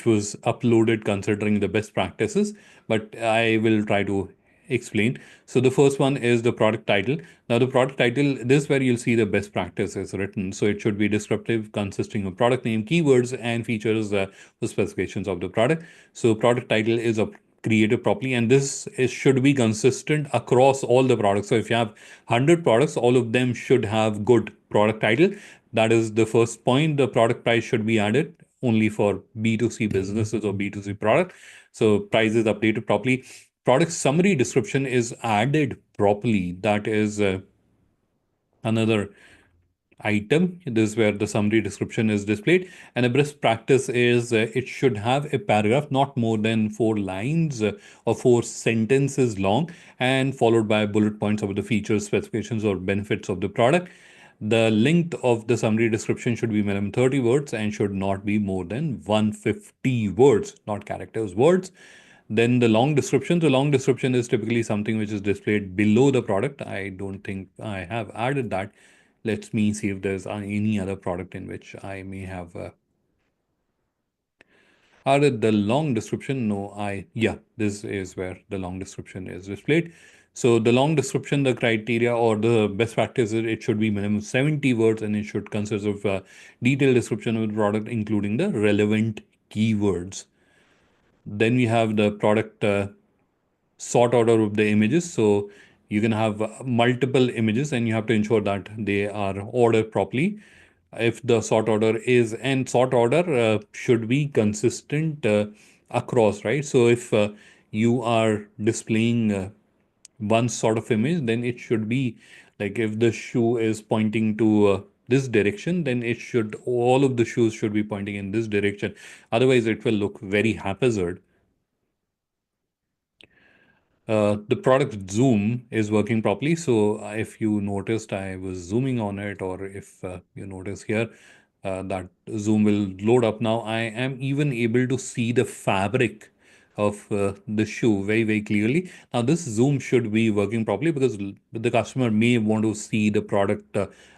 was uploaded considering the best practices, but I will try to explain. So the first one is the product title. Now the product title, this is where you'll see the best practices written. So it should be descriptive, consisting of product name, keywords, and features, the specifications of the product. So product title is a created properly, and should be consistent across all the products. So if you have 100 products, all of them should have good product title. That is the first point. The product price should be added only for B2C businesses or B2C product. So price is updated properly. Product summary description is added properly. That is another item. This is where the summary description is displayed. And a best practice is it should have a paragraph not more than 4 lines or 4 sentences long, and followed by bullet points about the features, specifications, or benefits of the product. The length of the summary description should be minimum 30 words and should not be more than 150 words, not characters, words. Then the long description is typically something which is displayed below the product. I don't think I have added that. Let me see if there's any other product in which I may have added the long description. No, yeah, this is where the long description is displayed. So the long description, the criteria or the best practice is it should be minimum 70 words, and it should consist of a detailed description of the product, including the relevant keywords. Then we have the product sort order of the images. So you can have multiple images, and you have to ensure that they are ordered properly. If the sort order is, and sort order should be consistent across, right? So if you are displaying one sort of image, then it should be like if the shoe is pointing to this direction, then all of the shoes should be pointing in this direction. Otherwise, it will look very haphazard. The product zoom is working properly. So if you noticed, I was zooming on it, or if you notice here, that zoom will load up now. I am even able to see the fabric of the shoe very, very clearly. Now, this zoom should be working properly because the customer may want to see the product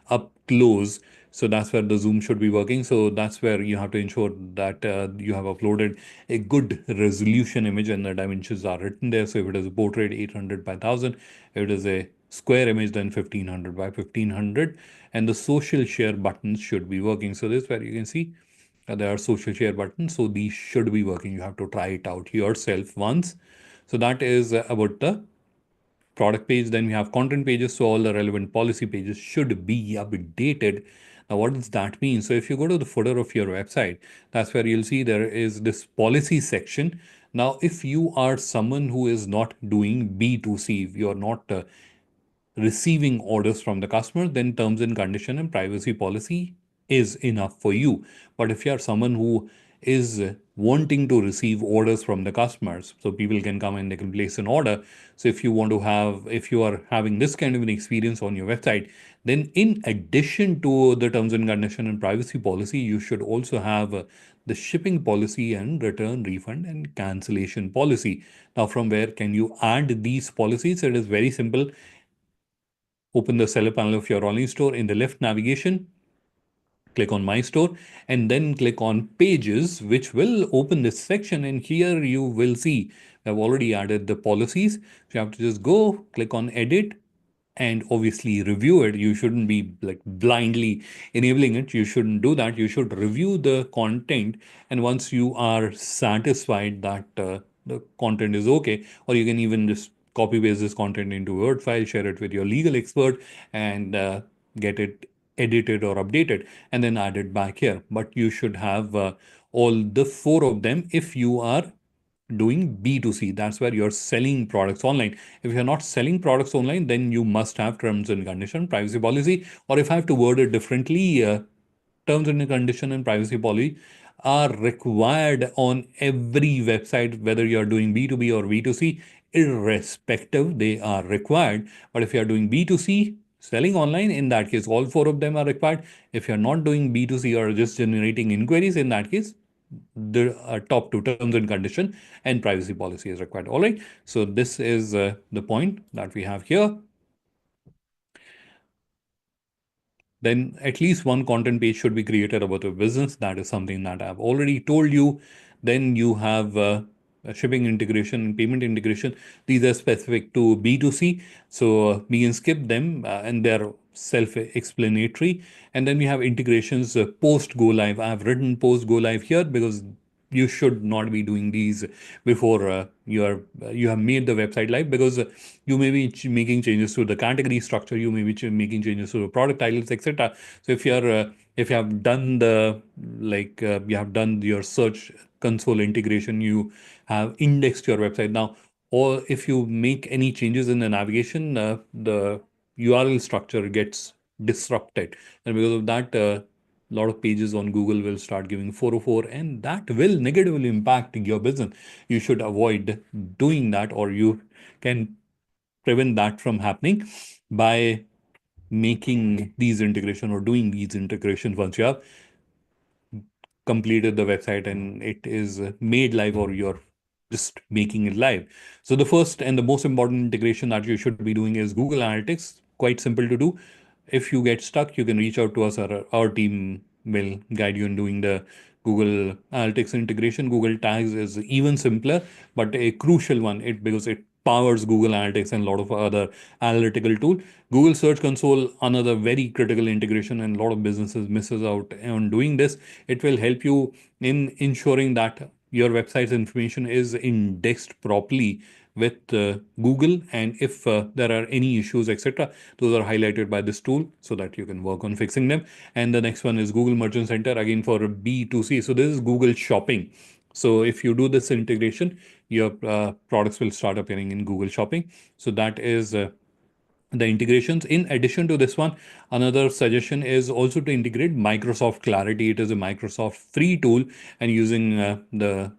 up close. So that's where the zoom should be working. So that's where you have to ensure that you have uploaded a good resolution image and the dimensions are written there. So if it is a portrait, 800 by 1000, if it is a square image, then 1500 by 1500, and the social share buttons should be working. So this is where you can see there are social share buttons. So these should be working. You have to try it out yourself once. So that is about the product page. Then we have content pages. So all the relevant policy pages should be updated. Now, what does that mean? So if you go to the footer of your website, that's where you'll see there is this policy section. Now, if you are someone who is not doing B2C, you're not receiving orders from the customer, then terms and condition and privacy policy is enough for you. But if you are someone who is wanting to receive orders from the customers, so people can come and they can place an order. So if you are having this kind of an experience on your website, then in addition to the terms and condition and privacy policy, you should also have the shipping policy and return, refund, and cancellation policy. Now, from where can you add these policies? It is very simple. Open the seller panel of your online store. In the left navigation, click on My Store, and then click on Pages, which will open this section. And here you will see I've already added the policies. So you have to just go, click on Edit, and obviously review it. You shouldn't be like blindly enabling it. You shouldn't do that. You should review the content. And once you are satisfied that the content is okay, or you can even just copy paste this content into a Word file, share it with your legal expert, and get it edited or updated, and then add it back here. But you should have all the 4 of them if you are doing B2C. That's where you're selling products online. If you're not selling products online, then you must have terms and condition, privacy policy, or if I have to word it differently, terms and condition and privacy policy are required on every website, whether you're doing B2B or B2C, irrespective, they are required. But if you're doing B2C, selling online, in that case, all 4 of them are required. If you're not doing B2C or just generating inquiries, in that case, the top 2 terms and condition and privacy policy is required. All right. So this is the point that we have here. Then at least one content page should be created about the business. That is something that I've already told you. Then you have shipping integration and payment integration. These are specific to B2C. So we can skip them and they're self-explanatory. And then we have integrations post go live. I've written post go live here because you should not be doing these before you have made the website live, because you may be making changes to the category structure, you may be making changes to the product titles, etc. So if you have done the you have done your search console integration, you have indexed your website now, or if you make any changes in the navigation, the URL structure gets disrupted, and because of that, a lot of pages on Google will start giving 404, and that will negatively impact your business. You should avoid doing that, or you can prevent that from happening by making these integration or doing these integration once you have completed the website and it is made live, or you're just making it live. So the first and the most important integration that you should be doing is Google Analytics. Quite simple to do. If you get stuck, you can reach out to us. Our team will guide you in doing the Google Analytics integration. Google Tags is even simpler, but a crucial one, because it powers Google Analytics and a lot of other analytical tool. Google Search Console, another very critical integration, and a lot of businesses misses out on doing this. It will help you in ensuring that your website's information is indexed properly with Google, and if there are any issues, etc., those are highlighted by this tool so that you can work on fixing them. And the next one is Google Merchant Center, again for B2C. So this is Google Shopping. So if you do this integration, your products will start appearing in Google Shopping. So that is the integrations. In addition to this one, another suggestion is also to integrate Microsoft Clarity. It is a Microsoft free tool, and using the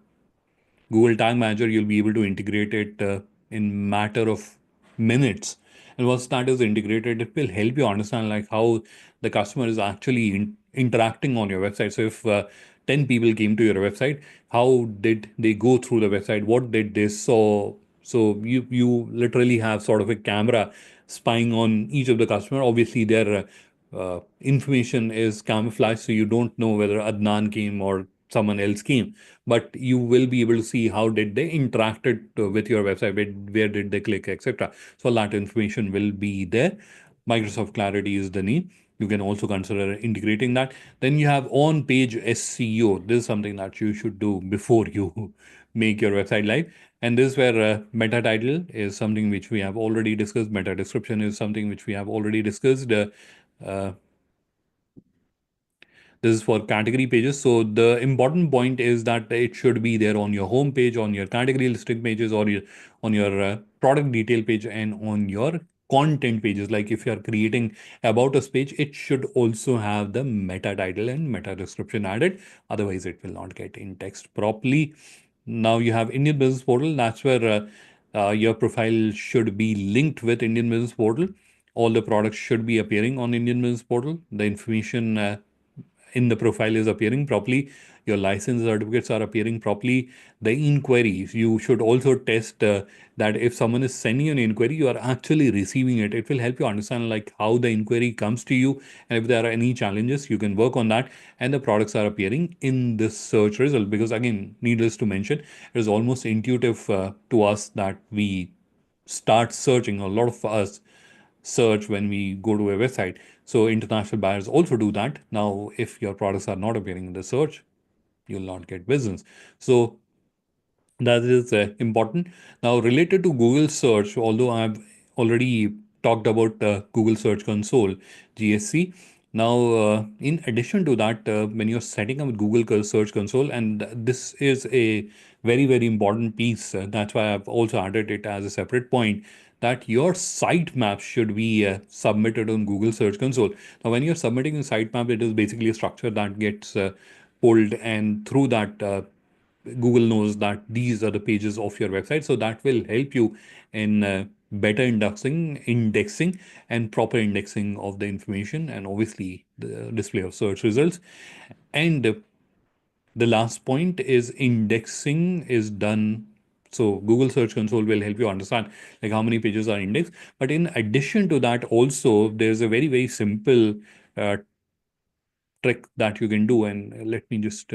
Google Tag Manager, you'll be able to integrate it in matter of minutes. And once that is integrated, it will help you understand like how the customer is actually interacting on your website. So if 10 people came to your website, how did they go through the website? What did they saw? So you literally have sort of a camera spying on each of the customer. Obviously, their information is camouflaged, so you don't know whether Adnan came or someone else came, but you will be able to see how did they interacted with your website, where did they click, etc. So all that information will be there. Microsoft Clarity is the name. You can also consider integrating that. Then you have on-page SEO. This is something that you should do before you make your website live. And this is where meta title is something which we have already discussed. Meta description is something which we have already discussed. Uh, this is for category pages. So the important point is that it should be there on your home page, on your category listing pages, or on your product detail page, and on your content pages. Like if you are creating about us page, it should also have the meta title and meta description added. Otherwise, it will not get indexed properly. Now you have Indian Business Portal. That's where your profile should be linked with Indian Business Portal. All the products should be appearing on Indian Business Portal. The information in the profile is appearing properly. Your license certificates are appearing properly. The inquiries, you should also test that if someone is sending you an inquiry, you are actually receiving it. It will help you understand like how the inquiry comes to you, and if there are any challenges, you can work on that. And the products are appearing in this search result, because again, needless to mention, it is almost intuitive to us that we start searching. A lot of us search when we go to a website. So international buyers also do that. Now, if your products are not appearing in the search, you'll not get business. So that is important. Now, related to Google search, although I've already talked about Google Search Console, GSC. Now, in addition to that, when you're setting up Google Search Console, and this is a very, very important piece, that's why I've also added it as a separate point, that your sitemap should be submitted on Google Search Console. Now, when you're submitting a sitemap, it is basically a structure that gets pulled, and through that, Google knows that these are the pages of your website. So that will help you in better indexing, and proper indexing of the information, and obviously the display of search results. And the last point is indexing is done. So Google Search Console will help you understand like how many pages are indexed. But in addition to that, also there's a very, very simple uh, trick that you can do. And let me just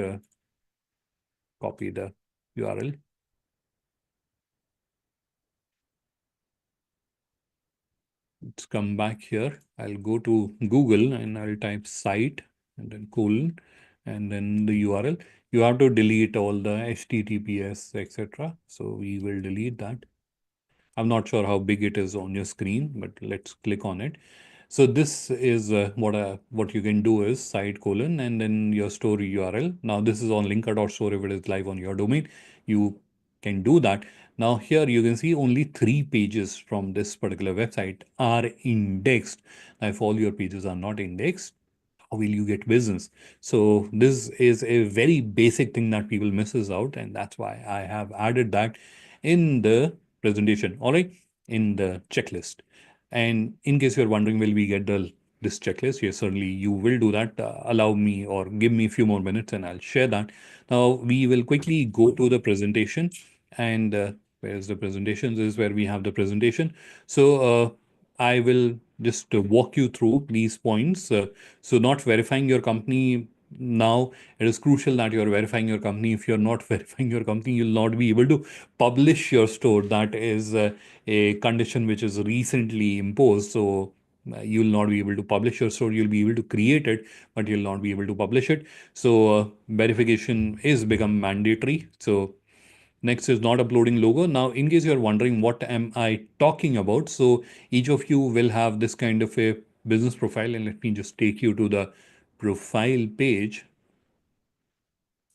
copy the URL. Let's come back here. I'll go to Google and I'll type site and then colon and then the URL. You have to delete all the HTTPS, etc. So we will delete that. I'm not sure how big it is on your screen, but let's click on it. So this is what you can do is site colon and then your store URL. Now this is on linker.store if it is live on your domain. You can do that. Now here you can see only 3 pages from this particular website are indexed. Now if all your pages are not indexed, how will you get business? So this is a very basic thing that people misses out, and that's why I have added that in the presentation, all right, in the checklist. And in case you're wondering, will we get the this checklist? Yes, certainly you will do that. Allow me or give me a few more minutes and I'll share that. Now we will quickly go to the presentation, and where's the presentation? This is where we have the presentation. So I will just walk you through these points. So not verifying your company now, it is crucial that you're verifying your company. If you're not verifying your company, you'll not be able to publish your store. That is a condition which is recently imposed. So you'll not be able to publish your store. You'll be able to create it, but you'll not be able to publish it. So verification is become mandatory. So next is not uploading logo. Now, in case you're wondering what am I talking about, so each of you will have this kind of a business profile, and let me just take you to the profile page.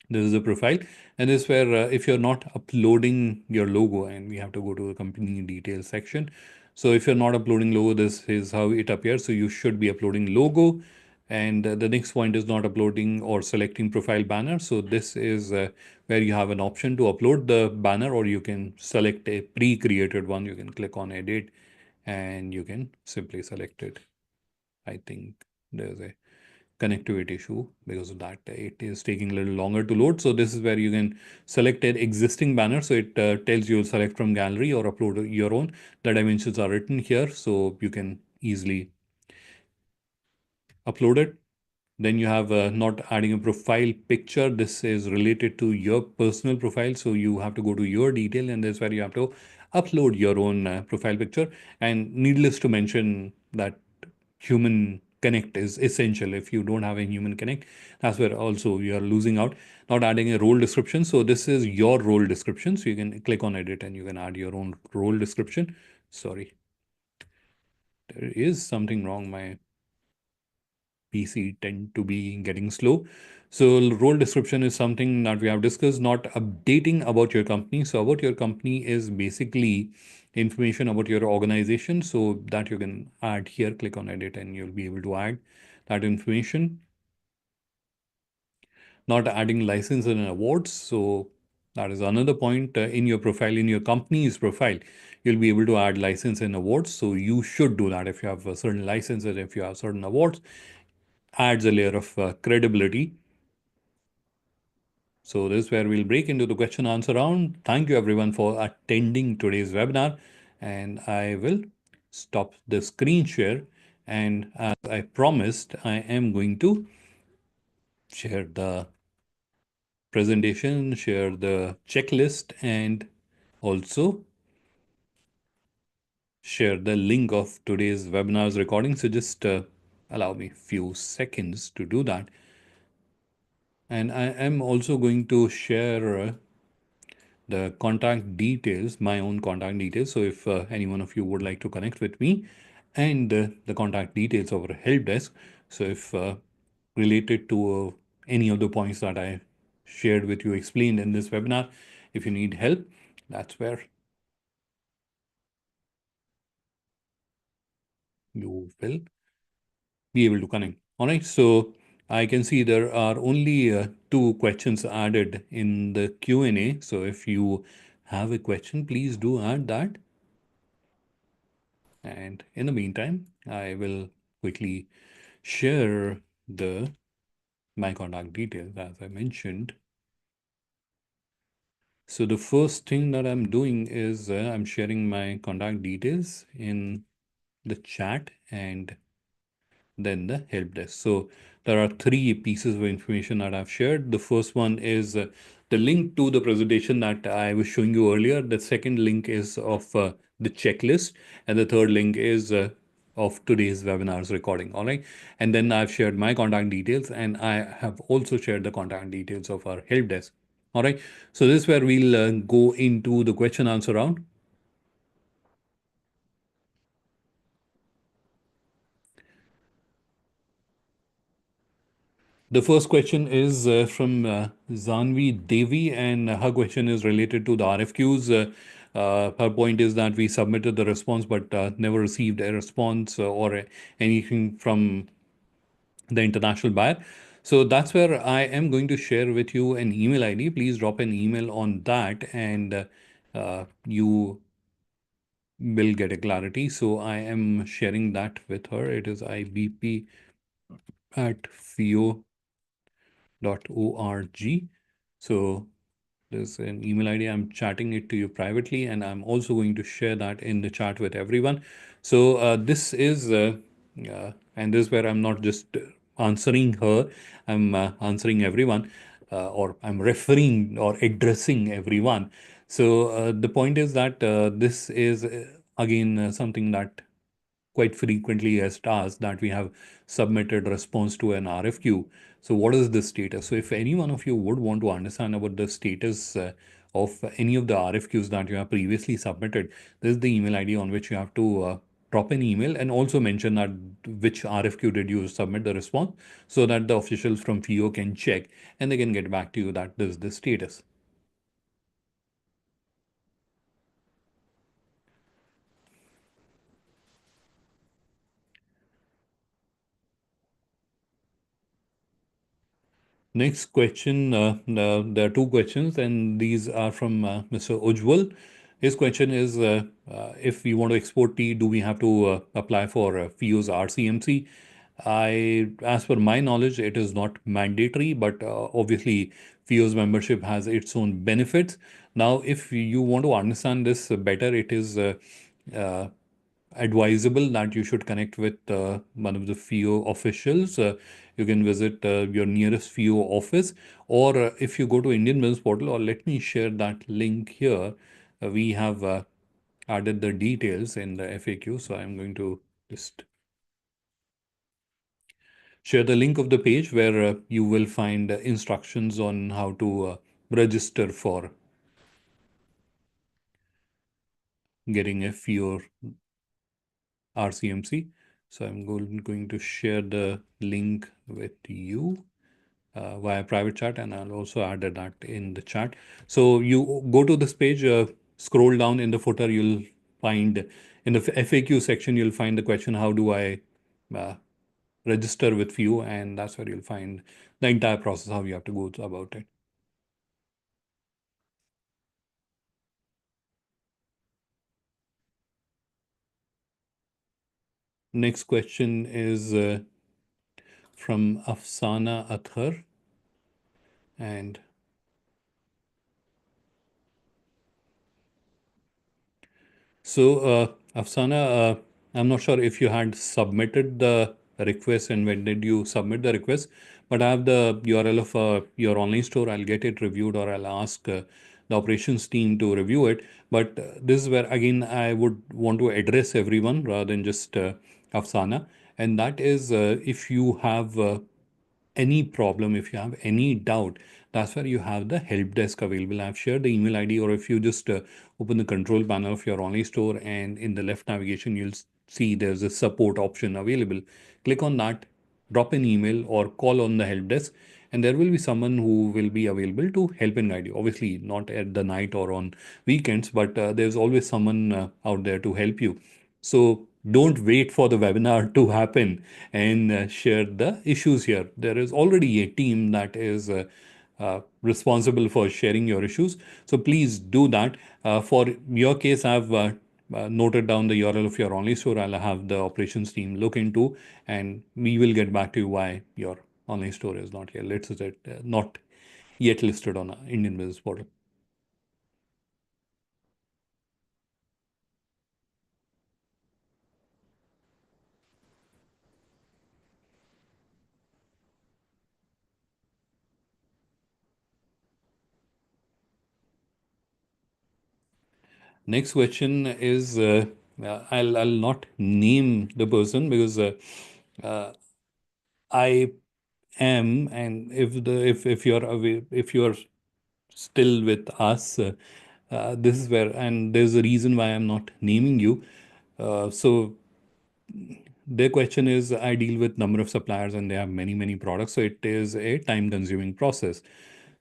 This is a profile, and this is where if you're not uploading your logo, and we have to go to the company details section. So if you're not uploading logo, this is how it appears. So you should be uploading logo. And the next point is not uploading or selecting profile banner. So this is where you have an option to upload the banner, or you can select a pre-created one. You can click on edit and you can simply select it. I think there's a connectivity issue because of that. It is taking a little longer to load. So this is where you can select an existing banner. So it tells you select from gallery or upload your own. The dimensions are written here, so you can easily upload it. Then you have not adding a profile picture. This is related to your personal profile. So you have to go to your detail, and that's where you have to upload your own profile picture. And needless to mention that human connect is essential. If you don't have a human connect, that's where also you are losing out. Not adding a role description. So this is your role description. So you can click on edit and you can add your own role description. Sorry, there is something wrong. My PC tend to be getting slow. So role description is something that we have discussed, not updating about your company. So about your company is basically information about your organization. So that you can add here, click on edit and you'll be able to add that information. Not adding license and awards. So that is another point in your profile, in your company's profile. You'll be able to add license and awards. So you should do that if you have a certain licenses, if you have certain awards, adds a layer of credibility. So this is where we'll break into the question answer round. Thank you everyone for attending today's webinar, and I will stop the screen share. And as I promised, I am going to share the presentation, share the checklist, and also share the link of today's webinar's recording. So just allow me a few seconds to do that. And I am also going to share the contact details, my own contact details. So if any one of you would like to connect with me, and the contact details of our help desk. So if related to any of the points that I shared with you, explained in this webinar, if you need help, that's where you will be able to connect. All right. So I can see there are only 2 questions added in the Q&A. So if you have a question, please do add that. And in the meantime, I will quickly share the my contact details as I mentioned. So the first thing that I'm doing is I'm sharing my contact details in the chat and then the help desk. So there are 3 pieces of information that I've shared. The first one is the link to the presentation that I was showing you earlier. The second link is of the checklist, and the third link is of today's webinar's recording. All right. And then I've shared my contact details, and I have also shared the contact details of our help desk. All right. So this is where we'll go into the question answer round. The first question is from Zanvi Devi, and her question is related to the RFQs. Her point is that we submitted the response but never received a response or anything from the international buyer. So that's where I am going to share with you an email ID. Please drop an email on that, and you will get a clarity. So I am sharing that with her. It is ibp at fio.org. So there's an email ID. I'm chatting it to you privately, and I'm also going to share that in the chat with everyone. So and this is where I'm not just answering her, I'm answering everyone, or I'm referring or addressing everyone. So the point is that this is again something that quite frequently as tasks that we have submitted response to an RFQ. So what is the status? So if any one of you would want to understand about the status of any of the RFQs that you have previously submitted, this is the email ID on which you have to drop an email and also mention that which RFQ did you submit the response so that the officials from FIO can check and they can get back to you that this is the status. Next question, there are two questions, and these are from Mr. Ujwal. His question is, if we want to export tea, do we have to apply for FIO's RCMC? As per my knowledge, it is not mandatory, but obviously FIO's membership has its own benefits. Now, if you want to understand this better, it is uh, advisable that you should connect with one of the FIO officials. You can visit your nearest FIO office, or if you go to Indian Business Portal, or let me share that link here. We have added the details in the FAQ, so I'm going to just share the link of the page where you will find instructions on how to register for getting a FIO RCMC. So I'm going to share the link with you via private chat, and I'll also add that in the chat. So you go to this page, scroll down in the footer, you'll find in the FAQ section, you'll find the question, how do I uh, register with FIO? And that's where you'll find the entire process, how you have to go about it. Next question is from Afsana Athar, and so, Afsana, I'm not sure if you had submitted the request and when did you submit the request, but I have the URL of your online store. I'll get it reviewed, or I'll ask the operations team to review it. But this is where, again, I would want to address everyone rather than just Afsana. And that is if you have any problem, if you have any doubt, that's where you have the help desk available. I've shared the email ID, or if you just open the control panel of your online store and in the left navigation, you'll see there's a support option available. Click on that, drop an email or call on the help desk, and there will be someone who will be available to help and guide you. Obviously, not at the night or on weekends, but there's always someone out there to help you. So don't wait for the webinar to happen and share the issues here. There is already a team that is responsible for sharing your issues. So please do that. For your case, I've noted down the URL of your online store. I'll have the operations team look into, and we will get back to you why your online store is not yet listed, not yet listed on Indian Business Portal. Next question is I'll not name the person because uh, I am, and if you're away, if you're still with us, this is where, and there's a reason why I'm not naming you. So their question is, I deal with number of suppliers and they have many products, so it is a time consuming process.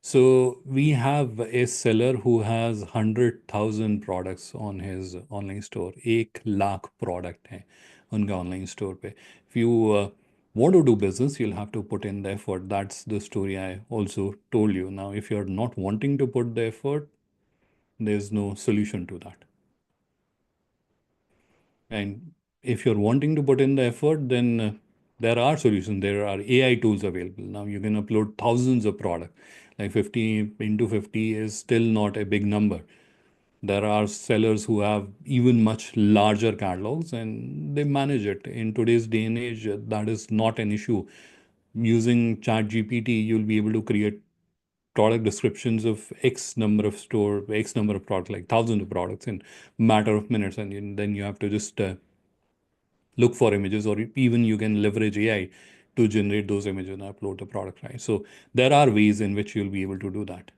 So we have a seller who has 100,000 products on his online store. 1 lakh product है उनका online store पे. If you want to do business, you'll have to put in the effort. That's the story I also told you. Now, if you're not wanting to put the effort, there's no solution to that. And if you're wanting to put in the effort, then there are solutions. There are AI tools available. Now you can upload thousands of products. Like 50 into 50 is still not a big number. There are sellers who have even much larger catalogs and they manage it. In today's day and age, that is not an issue. Using ChatGPT, you'll be able to create product descriptions of X number of store, X number of products, like thousands of products in matter of minutes. And then you have to just look for images, or even you can leverage AI to generate those images and upload the product, right? So there are ways in which you'll be able to do that.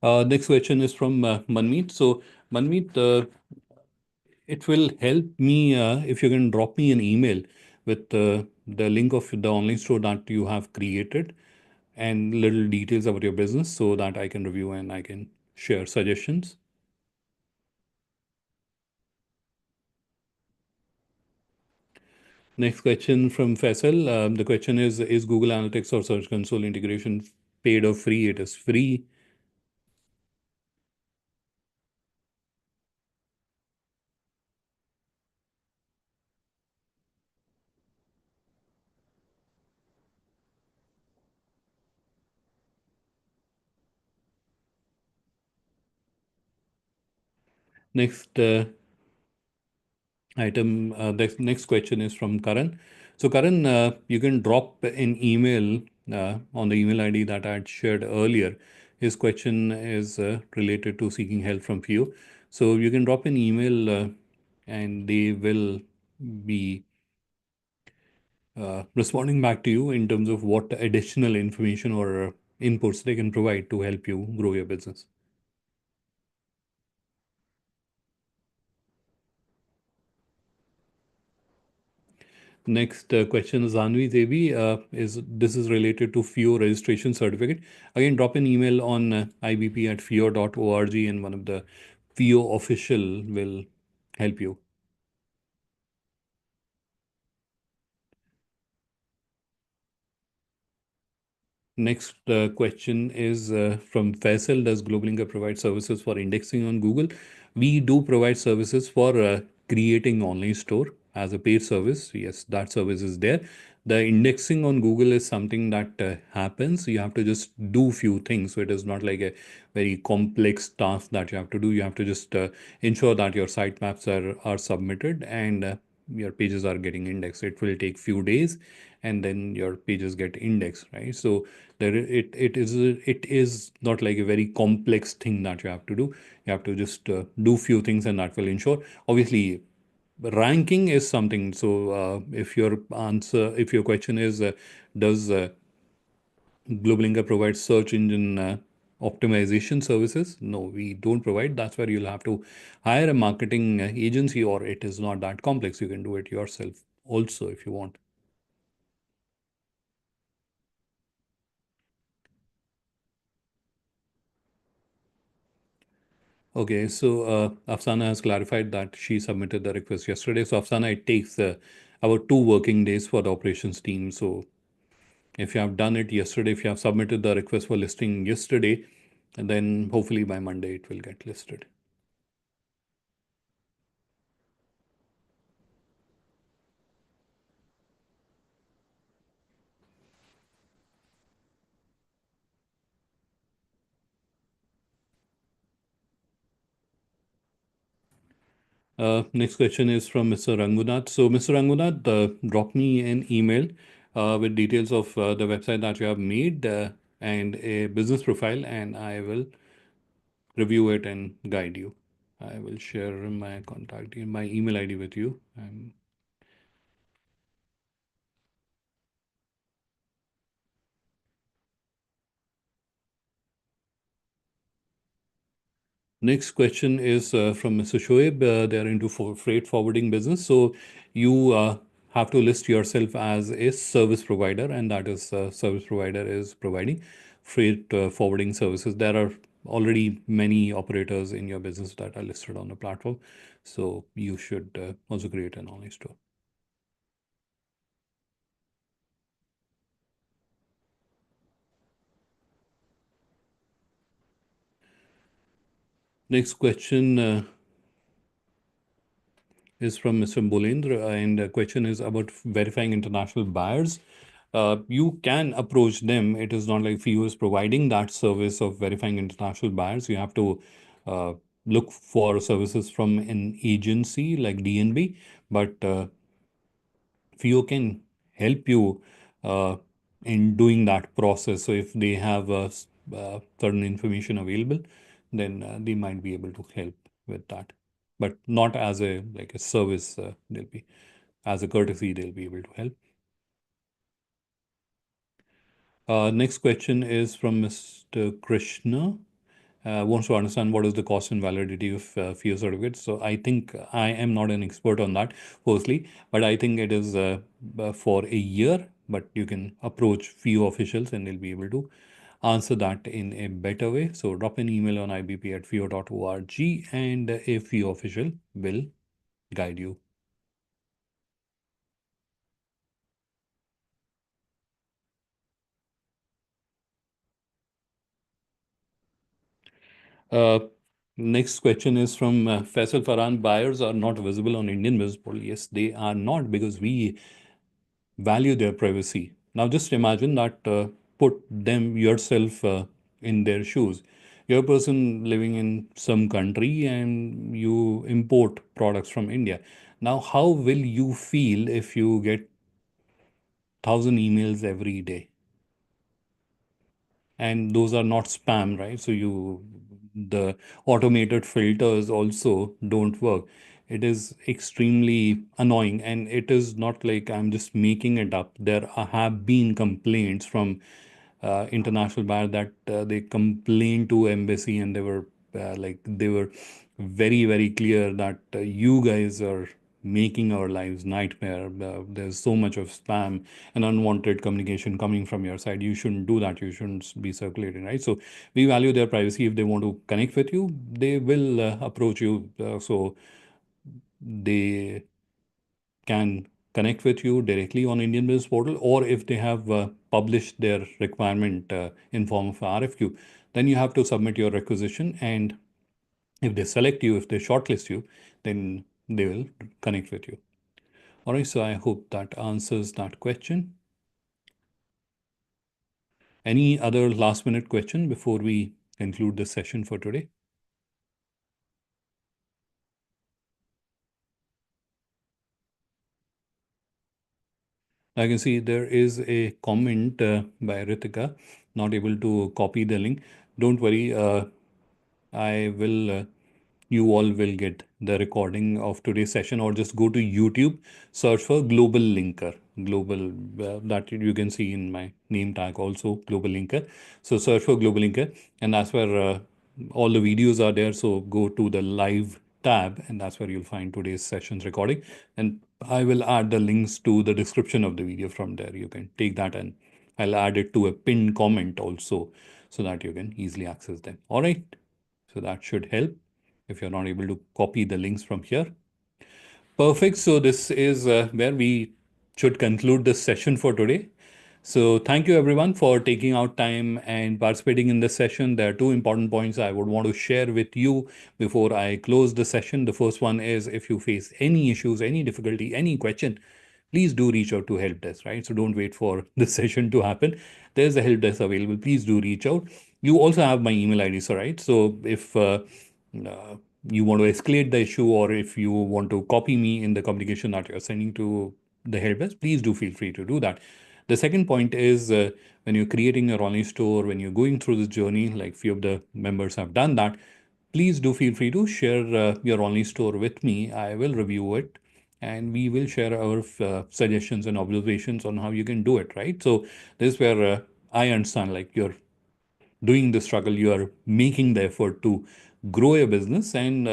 Next question is from Manmeet. So Manmeet, it will help me if you can drop me an email with the link of the online store that you have created and little details about your business so that I can review and I can share suggestions. Next question from Faisal. The question is Google Analytics or Search Console integration paid or free? It is free. Next the next question is from Karan. So Karan, you can drop an email on the email ID that I had shared earlier. His question is related to seeking help from few. So you can drop an email and they will be responding back to you in terms of what additional information or inputs they can provide to help you grow your business. Next question is Anvi Devi. Is this is related to FIO registration certificate? Again, drop an email on ibp@fio.org and one of the FIO official will help you. Next question is from Faisal. Does Global provide services for indexing on Google? We do provide services for creating online store as a paid service. Yes, that service is there. The indexing on Google is something that happens. You have to just do few things. So it is not like a very complex task that you have to do. You have to just ensure that your sitemaps are submitted and your pages are getting indexed. It will take few days and then your pages get indexed, right? So it is not like a very complex thing that you have to do. You have to just do few things and that will ensure. Obviously, ranking is something. So if your question is, does Global Inca provide search engine optimization services? No, we don't provide. That's where you'll have to hire a marketing agency, or it is not that complex. You can do it yourself also if you want. Okay, so Afsana has clarified that she submitted the request yesterday. So Afsana, it takes about 2 working days for the operations team. So if you have done it yesterday, if you have submitted the request for listing yesterday, and then hopefully by Monday it will get listed. Next question is from Mr. Rangunath. So Mr. Rangunath, drop me an email. with details of the website that you have made and a business profile, and I will review it and guide you. I will share my contact, my email ID with you. And next question is from Mr. Shoaib. They are into freight forwarding business. So you have to list yourself as a service provider, and that is service provider is providing freight forwarding services. There are already many operators in your business that are listed on the platform. So you should also create an online store. Next question is from Mr. Bolendra, and the question is about verifying international buyers. You can approach them. It is not like FIO is providing that service of verifying international buyers. You have to uh, look for services from an agency like DNB, but FIO can help you in doing that process. So if they have certain information available, then they might be able to help with that, but not as a like a service. They'll be as a courtesy. They'll be able to help. Next question is from Mr. Krishna. Wants to understand what is the cost and validity of FIO certificates. So I think I am not an expert on that, firstly, but I think it is for a year. But you can approach FIO officials and they'll be able to answer that in a better way. So drop an email on ibp@fio.org and a FIO official will guide you. Uh, Next question is from Faisal Farhan. Buyers are not visible on Indian business portal. Yes, they are not because we value their privacy. Now, just imagine that put them yourself in their shoes. You're a person living in some country and you import products from India. Now, how will you feel if you get 1,000 emails every day? And those are not spam, right? So the automated filters also don't work. It is extremely annoying, and it is not like I'm just making it up. There have been complaints from international buyer that they complained to embassy, and they were very clear that you guys are making our lives nightmare. There's so much of spam and unwanted communication coming from your side. You shouldn't do that. You shouldn't be circulating, right? So we value their privacy. If they want to connect with you, they will approach you. So they can connect with you directly on Indian Business Portal, or if they have published their requirement in form of RFQ, then you have to submit your requisition, and if they select you, if they shortlist you, then they will connect with you. All right, so I hope that answers that question. Any other last minute question before we conclude the session for today? I can see there is a comment by Ritika, not able to copy the link. Don't worry, I will you all will get the recording of today's session, or just go to YouTube, search for Global Linker. Global, that you can see in my name tag also, Global Linker. So search for Global Linker, and that's where all the videos are there. So go to the live tab, and that's where you'll find today's session's recording. And I will add the links to the description of the video from there. You can take that, and I'll add it to a pinned comment also so that you can easily access them. All right. So that should help if you're not able to copy the links from here. Perfect. So this is where we should conclude this session for today. So thank you everyone for taking out time and participating in this session. There are two important points I would want to share with you before I close the session. The first one is, if you face any issues, any difficulty, any question, please do reach out to help desk, right? So don't wait for the session to happen. There's a help desk available. Please do reach out. You also have my email ID, so right? So if uh, you want to escalate the issue, or if you want to copy me in the communication that you're sending to the help desk, please do feel free to do that. The second point is when you're creating your online store, when you're going through this journey, like few of the members have done that, please do feel free to share your online store with me. I will review it and we will share our suggestions and observations on how you can do it, right? So this is where I understand like you're doing the struggle, you are making the effort to grow your business. And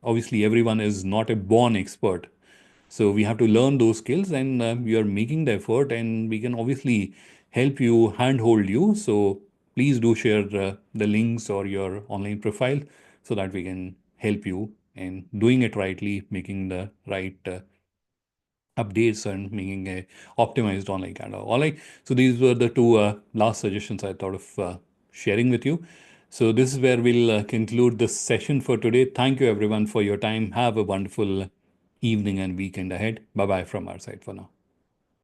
obviously, everyone is not a born expert. So we have to learn those skills, and you are making the effort, and we can obviously help you, handhold you. So please do share the links or your online profile so that we can help you in doing it rightly, making the right updates and making a optimized online catalog. All right. So these were the two last suggestions I thought of sharing with you. So this is where we'll conclude this session for today. Thank you everyone for your time. Have a wonderful evening and weekend ahead. Bye bye from our side for now.